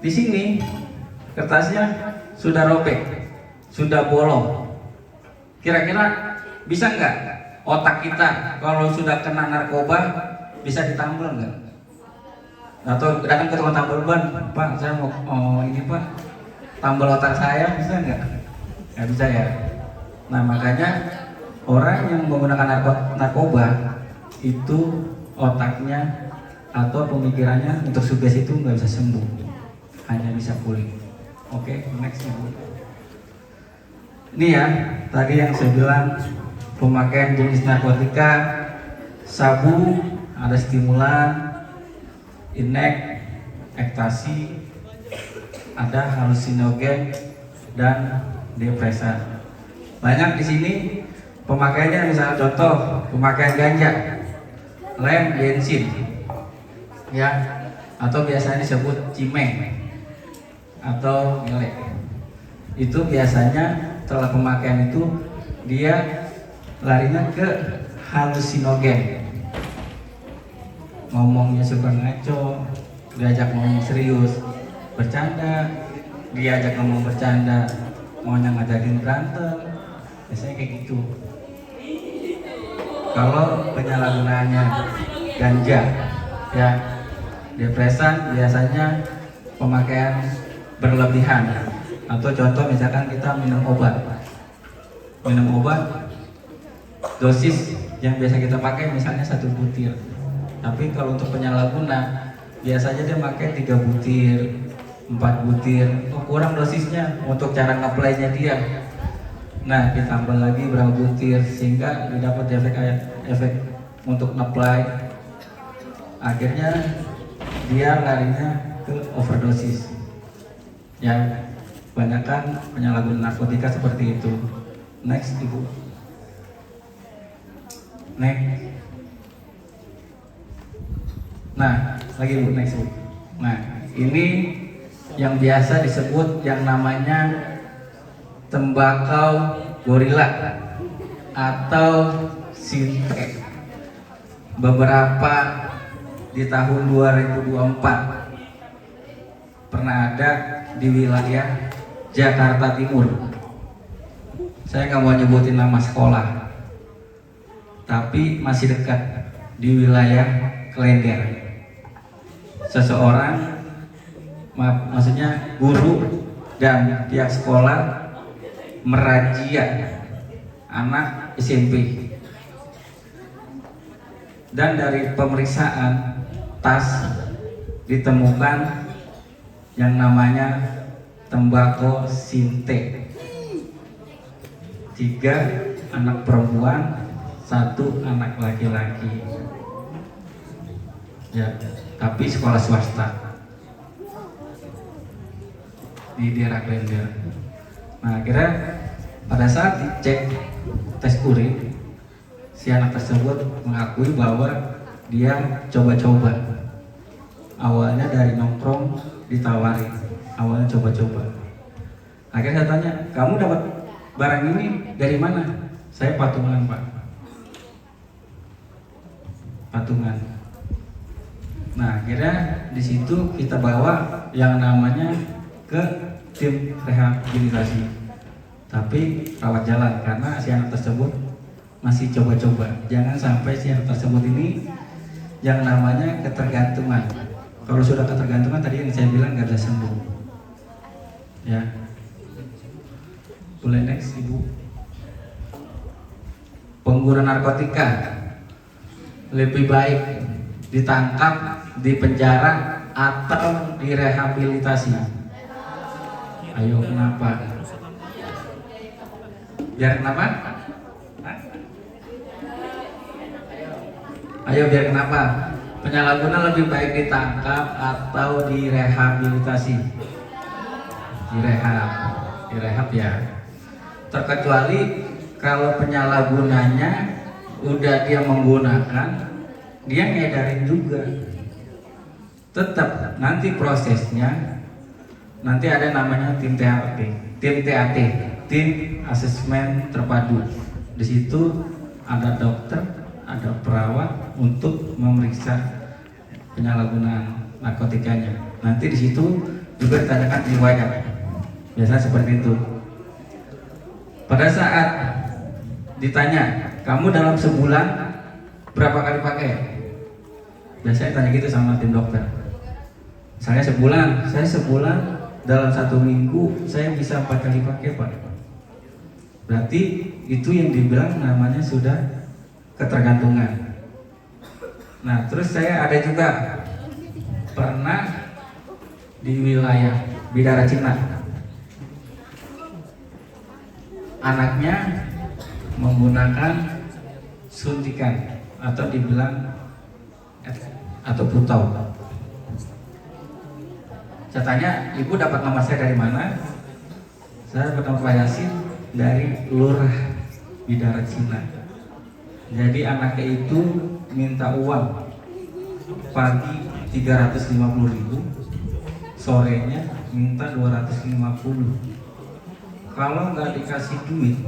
Speaker 6: di sini kertasnya sudah robek, sudah bolong. Kira-kira bisa nggak otak kita kalau sudah kena narkoba bisa ditambal nggak? Atau datang ke tukang tambal ban, Pak, saya mau ini Pak, tambal otak saya, bisa nggak? Nggak bisa ya. Nah, makanya orang yang menggunakan narkoba itu otaknya atau pemikirannya untuk sugesti itu nggak bisa sembuh, hanya bisa pulih. Oke, next Bu. Ini ya, tadi yang saya bilang pemakaian jenis narkotika, sabu, ada stimulan, inek, ekstasi, ada halusinogen dan depresan. Banyak di sini pemakaiannya, misalnya contoh pemakaian ganja, lem, bensin, ya, atau biasanya disebut cimeng atau milek. Itu biasanya setelah pemakaian itu dia larinya ke halusinogen. Ngomongnya suka ngaco, diajak ngomong serius, bercanda, diajak ngomong bercanda, maunya ngajakin berantem, biasanya kayak gitu. Kalau penyalahgunaannya ganja, ya, depresan biasanya pemakaian berlebihan. Atau contoh misalkan kita minum obat, dosis yang biasa kita pakai misalnya 1 butir, tapi kalau untuk penyalahguna biasanya dia pakai 3 butir, 4 butir, kurang dosisnya untuk cara ngeplaynya dia. Nah, ditambah lagi berapa butir sehingga didapat efek untuk ngeplay. Akhirnya dia larinya ke overdosis. Ya, kebanyakan penyalahguna narkotika seperti itu. Next, Ibu. Next. Nah, lagi Bu, next Bu. Nah, ini yang biasa disebut yang namanya tembakau gorila atau sinte. Beberapa di tahun 2024 pernah ada di wilayah Jakarta Timur. Saya nggak mau nyebutin nama sekolah, tapi masih dekat di wilayah Klender. Seseorang, maksudnya guru dan pihak sekolah merazia anak SMP. Dan dari pemeriksaan tas ditemukan yang namanya tembakau sinte. 3 anak perempuan, 1 anak laki-laki. Ya, tapi sekolah swasta di daerah Klender. Nah, akhirnya pada saat dicek tes urin, si anak tersebut mengakui bahwa dia coba-coba. Awalnya dari nongkrong ditawari, awalnya coba-coba. Akhirnya saya tanya, kamu dapat barang ini dari mana? Saya patungan, Pak. Patungan. Nah, akhirnya di situ kita bawa yang namanya ke tim rehabilitasi. Tapi rawat jalan karena si anak tersebut masih coba-coba. Jangan sampai si anak tersebut ini yang namanya ketergantungan. Kalau sudah ketergantungan tadi yang saya bilang gak ada sembuh. Ya. Boleh next, Ibu. Pengguna narkotika lebih baik ditangkap, di penjara atau direhabilitasi. Ayo, kenapa? Biar kenapa? Ayo, biar kenapa? Penyalahguna lebih baik ditangkap atau direhabilitasi? Direhab ya. Terkecuali kalau penyalahgunanya udah dia menggunakan, dia ngedarin juga. Tetap nanti prosesnya nanti ada namanya tim TAT, tim asesmen terpadu. Di situ ada dokter, ada perawat untuk memeriksa penyalahgunaan narkotikanya. Nanti di situ juga ditanyakan riwayat. Biasanya seperti itu. Pada saat ditanya, kamu dalam sebulan berapa kali pakai? Biasanya tanya gitu sama tim dokter. Saya sebulan dalam 1 minggu saya bisa 4 kali pakai, Pak. Berarti itu yang dibilang namanya sudah ketergantungan. Nah, terus saya ada juga pernah di wilayah Bidara Cina. Anaknya menggunakan suntikan atau dibilang atau putau. Saya tanya, ibu dapat nomor saya dari mana? Saya dapat nomor Pak Yasin dari Lurah Bidara Cina. Jadi anaknya itu minta uang pagi 350.000, sorenya minta 250. Kalau nggak dikasih duit,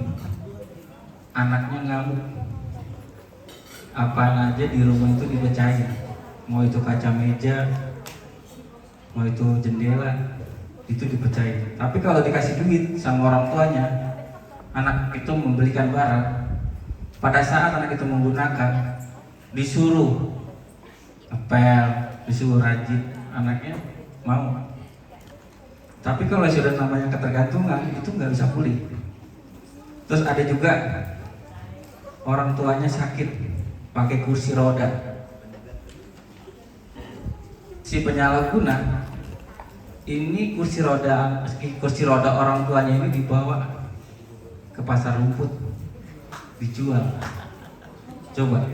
Speaker 6: anaknya ngamuk. Apa aja di rumah itu dipecahin, mau itu kaca meja, mau itu jendela, itu dipecahin. Tapi kalau dikasih duit sama orang tuanya, anak itu membelikan barang. Pada saat anak itu menggunakan, disuruh ngepel, disuruh rajin, anaknya mau. Tapi kalau sudah namanya ketergantungan, itu nggak bisa pulih. Terus ada juga orang tuanya sakit, pakai kursi roda. Si penyalahguna ini kursi roda orang tuanya ini dibawa ke pasar rumput, dijual. Coba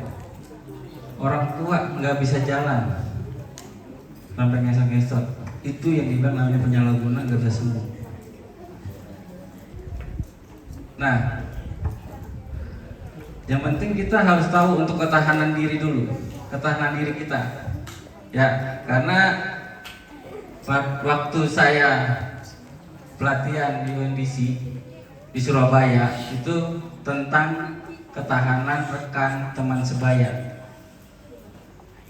Speaker 6: orang tua nggak bisa jalan sampai ngesot-ngesot, itu yang dibilang namanya penyalahguna, nggak bisa sembuh. Nah, yang penting kita harus tahu untuk ketahanan diri dulu, ketahanan diri kita, ya. Karena waktu saya pelatihan di UNDC di Surabaya itu tentang ketahanan rekan teman sebaya.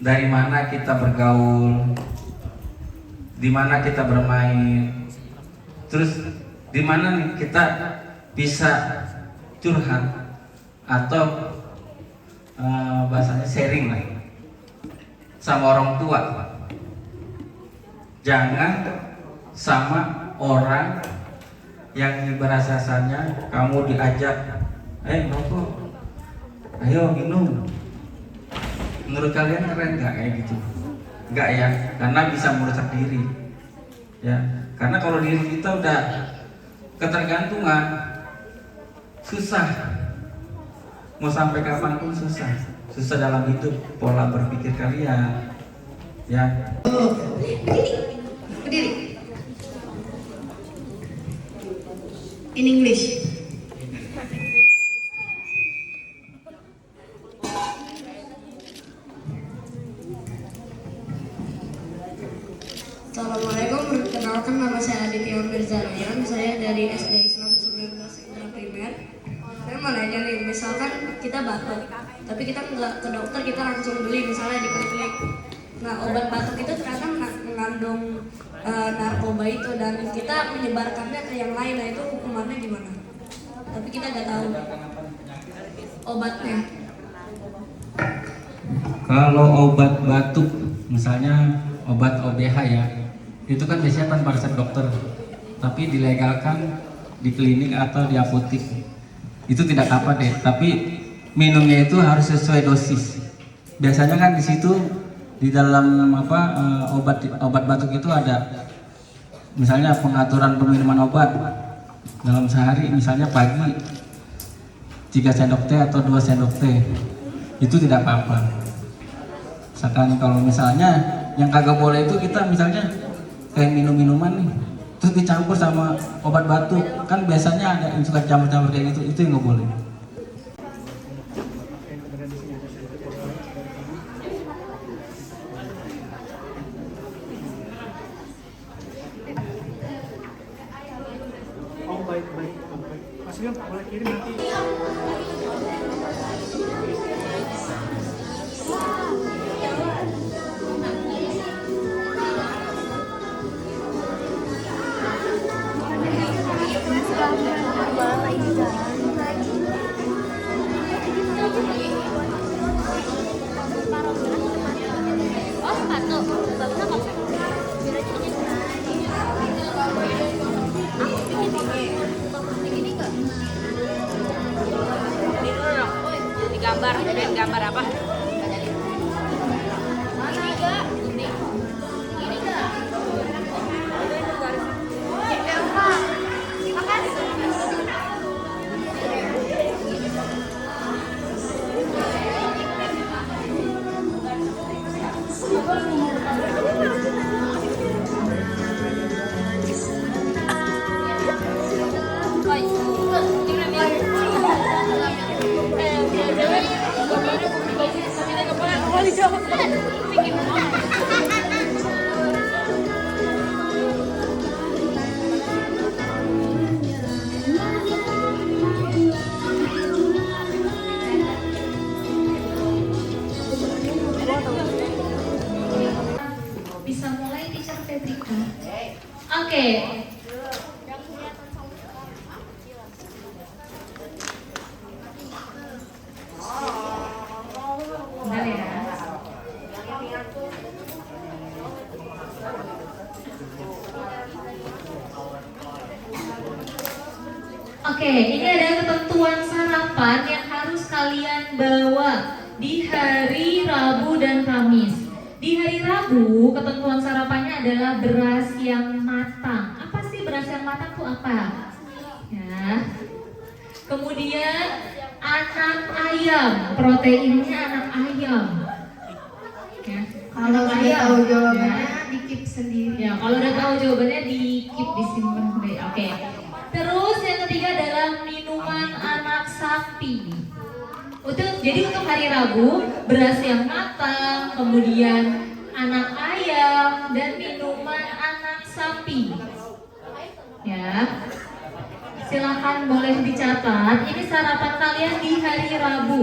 Speaker 6: Dari mana kita bergaul, di mana kita bermain, terus di mana nih kita bisa curhat atau bahasanya sharing lah sama orang tua. Jangan sama orang yang bahasanya kamu diajak, rokok, ayo minum. Menurut kalian keren nggak kayak gitu? Nggak ya, karena bisa merusak diri. Ya, karena kalau diri kita udah ketergantungan, susah. Mau sampai kapanpun susah. Susah dalam hidup, pola berpikir kalian. Ya.
Speaker 4: Berdiri. In English.
Speaker 5: Assalamualaikum, perkenalkan nama saya Aditya Mirzalian. Saya dari SD Islam 19 Indra Primer. Saya mau nanya nih, misalkan kita batuk, tapi kita nggak ke dokter, kita langsung beli misalnya di klinik. Nah, obat batuk itu ternyata mengandung narkoba itu, dan kita menyebarkannya ke yang lain. Nah, itu hukumannya gimana? Tapi kita nggak tahu obatnya.
Speaker 6: Kalau obat batuk, misalnya obat OBH ya, itu kan biasanya tanpa resep dokter, tapi dilegalkan di klinik atau di apotek. Itu tidak apa deh, tapi minumnya itu harus sesuai dosis. Biasanya kan di situ di dalam obat batuk itu ada misalnya pengaturan peminuman obat dalam sehari, misalnya pagi 3 sendok teh atau 2 sendok teh, itu tidak apa-apa. Misalkan kalau misalnya yang kagak boleh itu kita misalnya kayak minum-minuman nih, terus dicampur sama obat batuk, kan biasanya ada yang suka campur-campur kayak gitu, itu yang nggak boleh.
Speaker 7: Oh baik. Mas Yul, boleh kirim nanti.
Speaker 8: Bisa mulai teacher Febrika. Oke. Bentar ya. Oke, ini ada ketentuan sarapan yang harus kalian bawa di hari Rabu dan Kamis. Di hari Rabu, ketentuan sarapannya adalah beras yang matang. Apa sih beras yang matang tuh apa? Ya. Kemudian anak ayam, proteinnya anak ayam. Ya.
Speaker 4: Kalau
Speaker 8: Anak
Speaker 4: udah tahu jawabannya
Speaker 8: Ya.
Speaker 4: di keep sendiri.
Speaker 8: Ya, kalau udah tahu jawabannya di keep disimpan deh. Oke. Terus yang ketiga adalah minuman anak sapi. Jadi untuk hari Rabu, beras yang matang, kemudian anak ayam, dan minuman anak sapi. Ya, silakan boleh dicatat. Ini sarapan kalian di hari Rabu.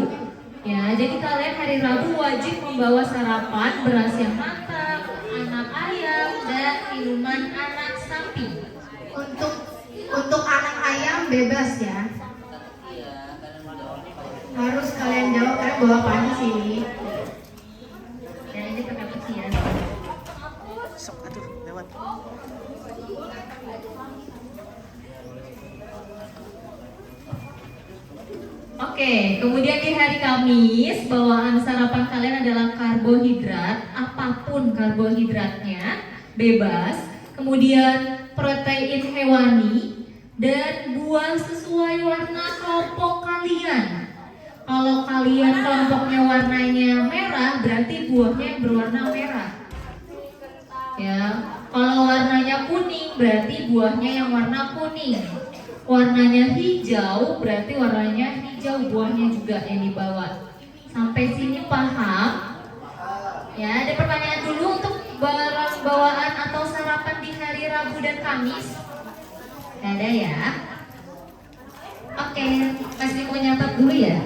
Speaker 8: Ya, jadi kalian hari Rabu wajib membawa sarapan beras yang matang, anak ayam, dan minuman anak sapi.
Speaker 4: Untuk anak ayam bebas ya. Harus kalian jawab karena bawa pani sih.
Speaker 8: Ya, ini pendapat sih ya.
Speaker 7: Sok aduh lewat.
Speaker 8: Oke, kemudian di hari Kamis bawaan sarapan kalian adalah karbohidrat, apapun karbohidratnya, bebas. Kemudian protein hewani dan buah sesuai warna kelompok kalian. Kalau kalian kelompoknya warnanya merah, berarti buahnya yang berwarna merah. Ya, kalau warnanya kuning, berarti buahnya yang warna kuning. Warnanya hijau, berarti warnanya hijau, buahnya juga yang dibawa. Sampai sini paham? Ya, ada pertanyaan dulu untuk barang bawaan atau sarapan di hari Rabu dan Kamis? Gak ada ya? Oke, masih mau nyatat dulu ya?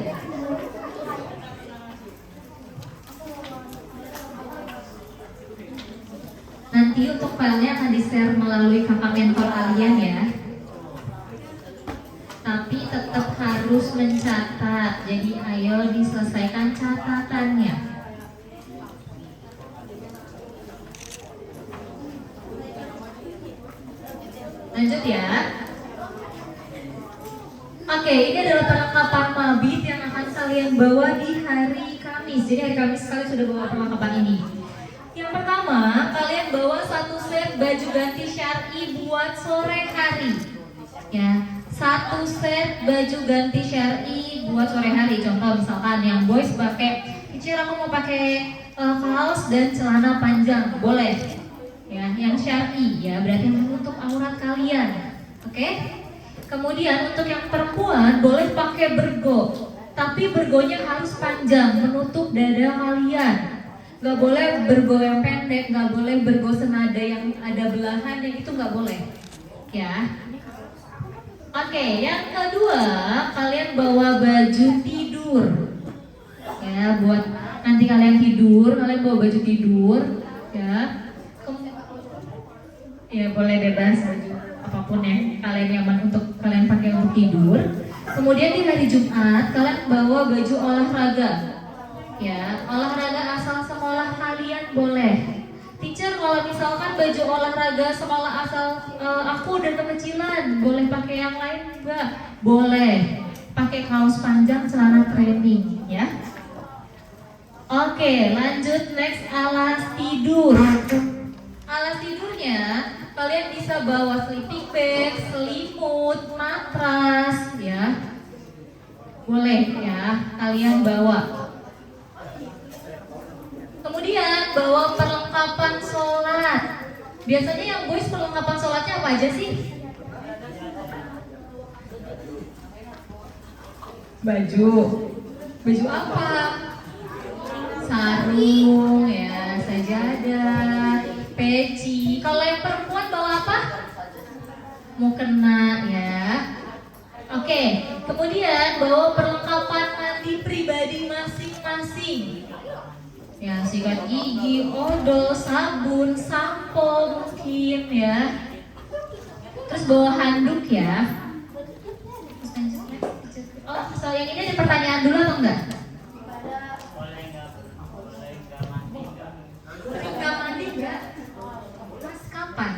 Speaker 8: Nanti untuk filenya akan di-share melalui kakak mentor kalian ya. Tapi tetap harus mencatat. Jadi ayo diselesaikan catatannya. Lanjut ya. Oke, ini adalah perlengkapan mabit yang akan kalian bawa di hari Kamis. Jadi hari Kamis kalian sudah bawa perlengkapan ini. Yang pertama, kalian bawa satu set baju ganti syar'i buat sore hari. Ya, satu set baju ganti syar'i buat sore hari. Contoh misalkan yang boys pakai, "Teacher, aku mau pakai kaos dan celana panjang." Boleh. Ya, yang syar'i ya, berarti menutup aurat kalian. Oke? Kemudian untuk yang perempuan boleh pakai bergo, tapi bergonya harus panjang, menutup dada kalian. Gak boleh bergo yang pendek, gak boleh bergo senada yang ada belahannya, itu gak boleh. Ya. Oke, yang kedua, kalian bawa baju tidur. Ya, buat nanti kalian tidur, kalian bawa baju tidur. Ya. Ya, boleh bebas baju apapun yang kalian nyaman untuk kalian pakai untuk tidur. Kemudian di hari Jumat, kalian bawa baju olahraga. Ya, olahraga asal sekolah kalian boleh. Teacher, kalau misalkan baju olahraga sekolah asal aku dan kekecilan, boleh pakai yang lain enggak? Boleh. Pakai kaos panjang, celana training, ya. Oke, lanjut next, alas tidur. Alas tidurnya kalian bisa bawa sleeping bag, selimut, matras, ya. Boleh ya, kalian bawa. Kemudian bawa perlengkapan sholat. Biasanya yang boys perlengkapan sholatnya apa aja sih? Baju. Baju apa? sarung, ya, sajadah, peci. Kalau yang perempuan bawa apa? Mukena, ya. Oke, kemudian bawa perlengkapan mandi pribadi masing-masing. Ya, sikat gigi, odol, sabun, sampo mungkin ya. Terus bawa handuk ya. Oh, soal yang ini ada pertanyaan dulu atau enggak? Enggak mandi enggak? Mas kapan?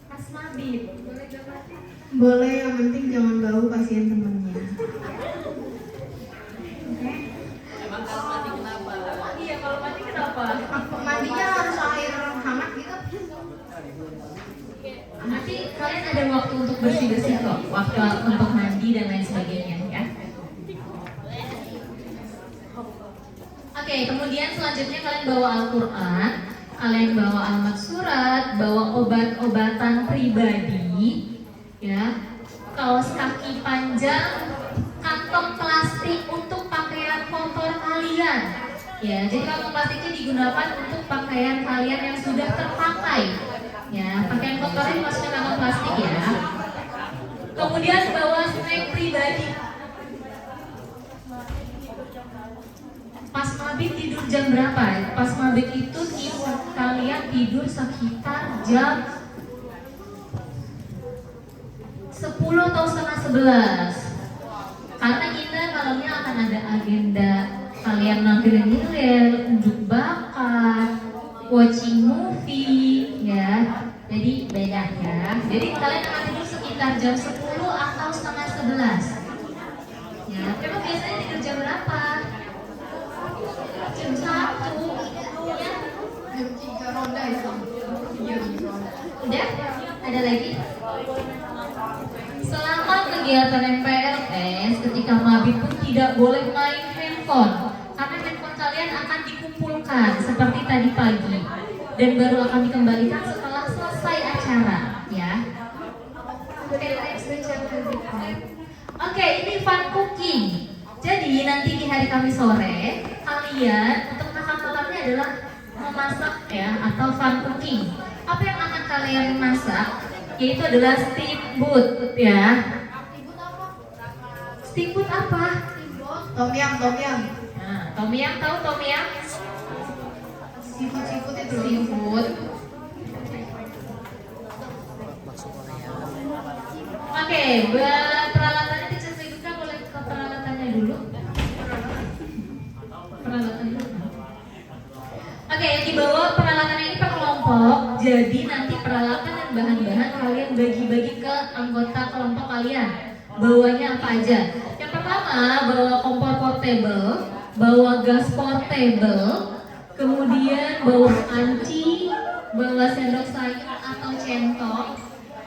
Speaker 8: Mas mabit. Boleh enggak mandi?
Speaker 4: Boleh, yang penting jangan bau kasihan temennya.
Speaker 8: Iya, kalau mandi kenapa?
Speaker 4: Mandinya harus air hangat gitu.
Speaker 8: Nanti kalian ada waktu untuk bersih-bersih kok, waktu untuk mandi dan lain sebagainya ya. Oke, kemudian selanjutnya kalian bawa Al-Quran, kalian bawa alamat surat, bawa obat-obatan pribadi, ya, kaos kaki panjang, kantong plastik untuk pakaian kotor kalian. Ya, jadi kantong plastiknya digunakan untuk pakaian kalian yang sudah terpakai. Ya, pakaian kotornya dimasukkan kantong plastik ya. Kemudian bawa snack pribadi. Pas mabit tidur jam berapa? Pas mabit itu kalian tidur sekitar jam 10 atau setengah 11. Karena kita malamnya akan ada agenda kalian nonton unjuk bakat, watching movie, ya. Jadi beda ya. Jadi kalian akan tidur sekitar jam 10 atau setengah 11. Ya, memang biasanya tidur jam berapa? Jam 1. Ya.
Speaker 4: Jam 3 ronda itu.
Speaker 8: Udah? Ada lagi? Selama kegiatan MPLS, ketika mabit pun tidak boleh main handphone, karena handphone kalian akan dikumpulkan seperti tadi pagi dan baru akan dikembalikan setelah selesai acara, ya. Oke, ini fun cooking. Jadi nanti di hari Kamis sore kalian untuk makan-makannya adalah memasak ya atau fun cooking. Apa yang akan kalian masak? Yaitu adalah steamboat ya. Steamboat apa?
Speaker 4: Tom yum.
Speaker 8: Nah, tom yum, tahu tom yum?
Speaker 4: Seafood itu.
Speaker 8: Seafood. Oke, peralatannya teacher Febika boleh ke peralatannya dulu. Peralatan dulu. Oke, yang dibawa peralatannya ini per kelompok. Jadi nanti peralatan dan bahan-bahan kalian bagi-bagi ke anggota kelompok kalian. Bawanya apa aja? Yang pertama, bawa kompor portable, bawa gas portable, kemudian bawa panci, bawa sendok sayur atau centong,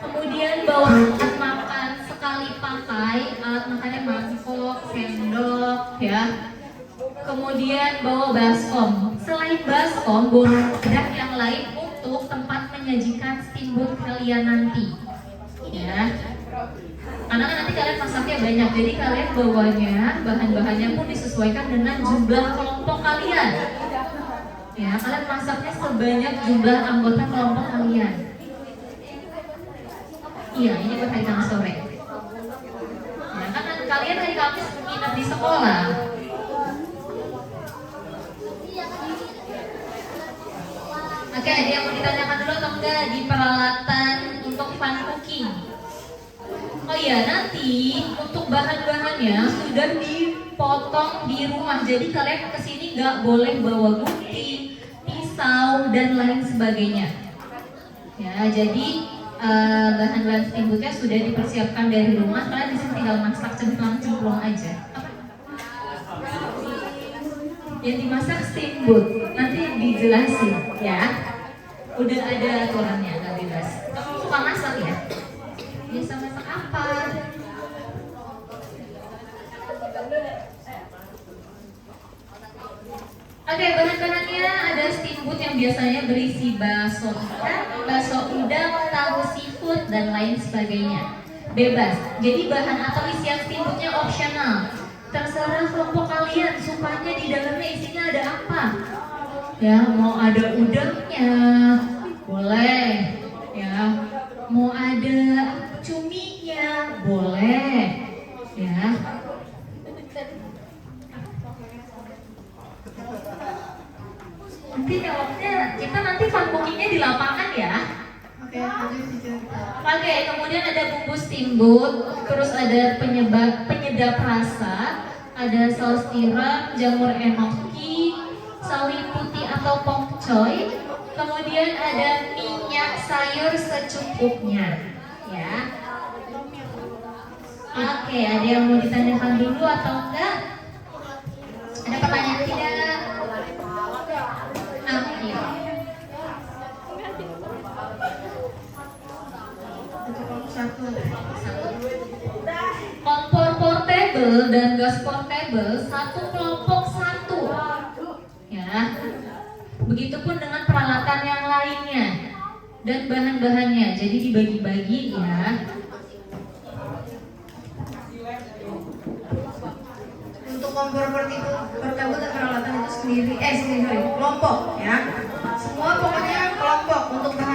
Speaker 8: kemudian bawa alat makan sekali pakai, alat makannya mangkok, sendok, ya. Kemudian bawa baskom. Selain baskom, bawa wadah yang lain untuk tempat menyajikan steamboat kalian nanti, ya. Karena kan nanti kalian masaknya banyak, jadi kalian bawanya bahan-bahannya pun disesuaikan dengan jumlah kelompok kalian. Ya, kalian masaknya sebanyak jumlah anggota kelompok kalian. Iya, ini buat hari Kamis sore. Ya, kan kalian hari Kamis nginep di sekolah. Oke, ada yang mau ditanyakan dulu atau enggak di peralatan untuk fun cooking? Oh iya, nanti untuk bahan-bahannya sudah dipotong di rumah. Jadi kalian kesini nggak boleh bawa gunting, pisau dan lain sebagainya. Ya, jadi bahan-bahan steamboatnya sudah dipersiapkan dari rumah. Kalian di sini tinggal masak cemplung aja. Yang dimasak steamboat nanti dijelasin ya. Udah ada aturannya, nggak bebas. Kamu suka masak ya? Biasa masak apa? Oke, bahan-bahannya ada steamboat yang biasanya berisi bakso ikan, bakso udang, tahu seafood dan lain sebagainya. Bebas. Jadi bahan atau isian steamboatnya opsional. Terserah kelompok kalian sukanya di dalamnya isinya ada apa. Ya, mau ada udangnya, boleh. Ya, mau ada cuminya, boleh. Ya. Nanti jawabnya kita nanti fun cookingnya di lapangan ya. Oke, kemudian ada bumbu steamboat, terus ada penyedap rasa, ada saus tiram, jamur enoki, sawi putih atau pokcoy, kemudian ada minyak sayur secukupnya, ya. Oke, ada yang mau ditanyakan dulu atau enggak? Ada pertanyaan tidak? Iya. Kompor portable dan gas portable satu kelompok satu, ya. Begitupun dengan peralatan yang lainnya dan bahan-bahannya. Jadi dibagi-bagi ya.
Speaker 4: Untuk kompor portable dan peralatan itu sendiri kelompok ya. Semua pokoknya kelompok untuk bahan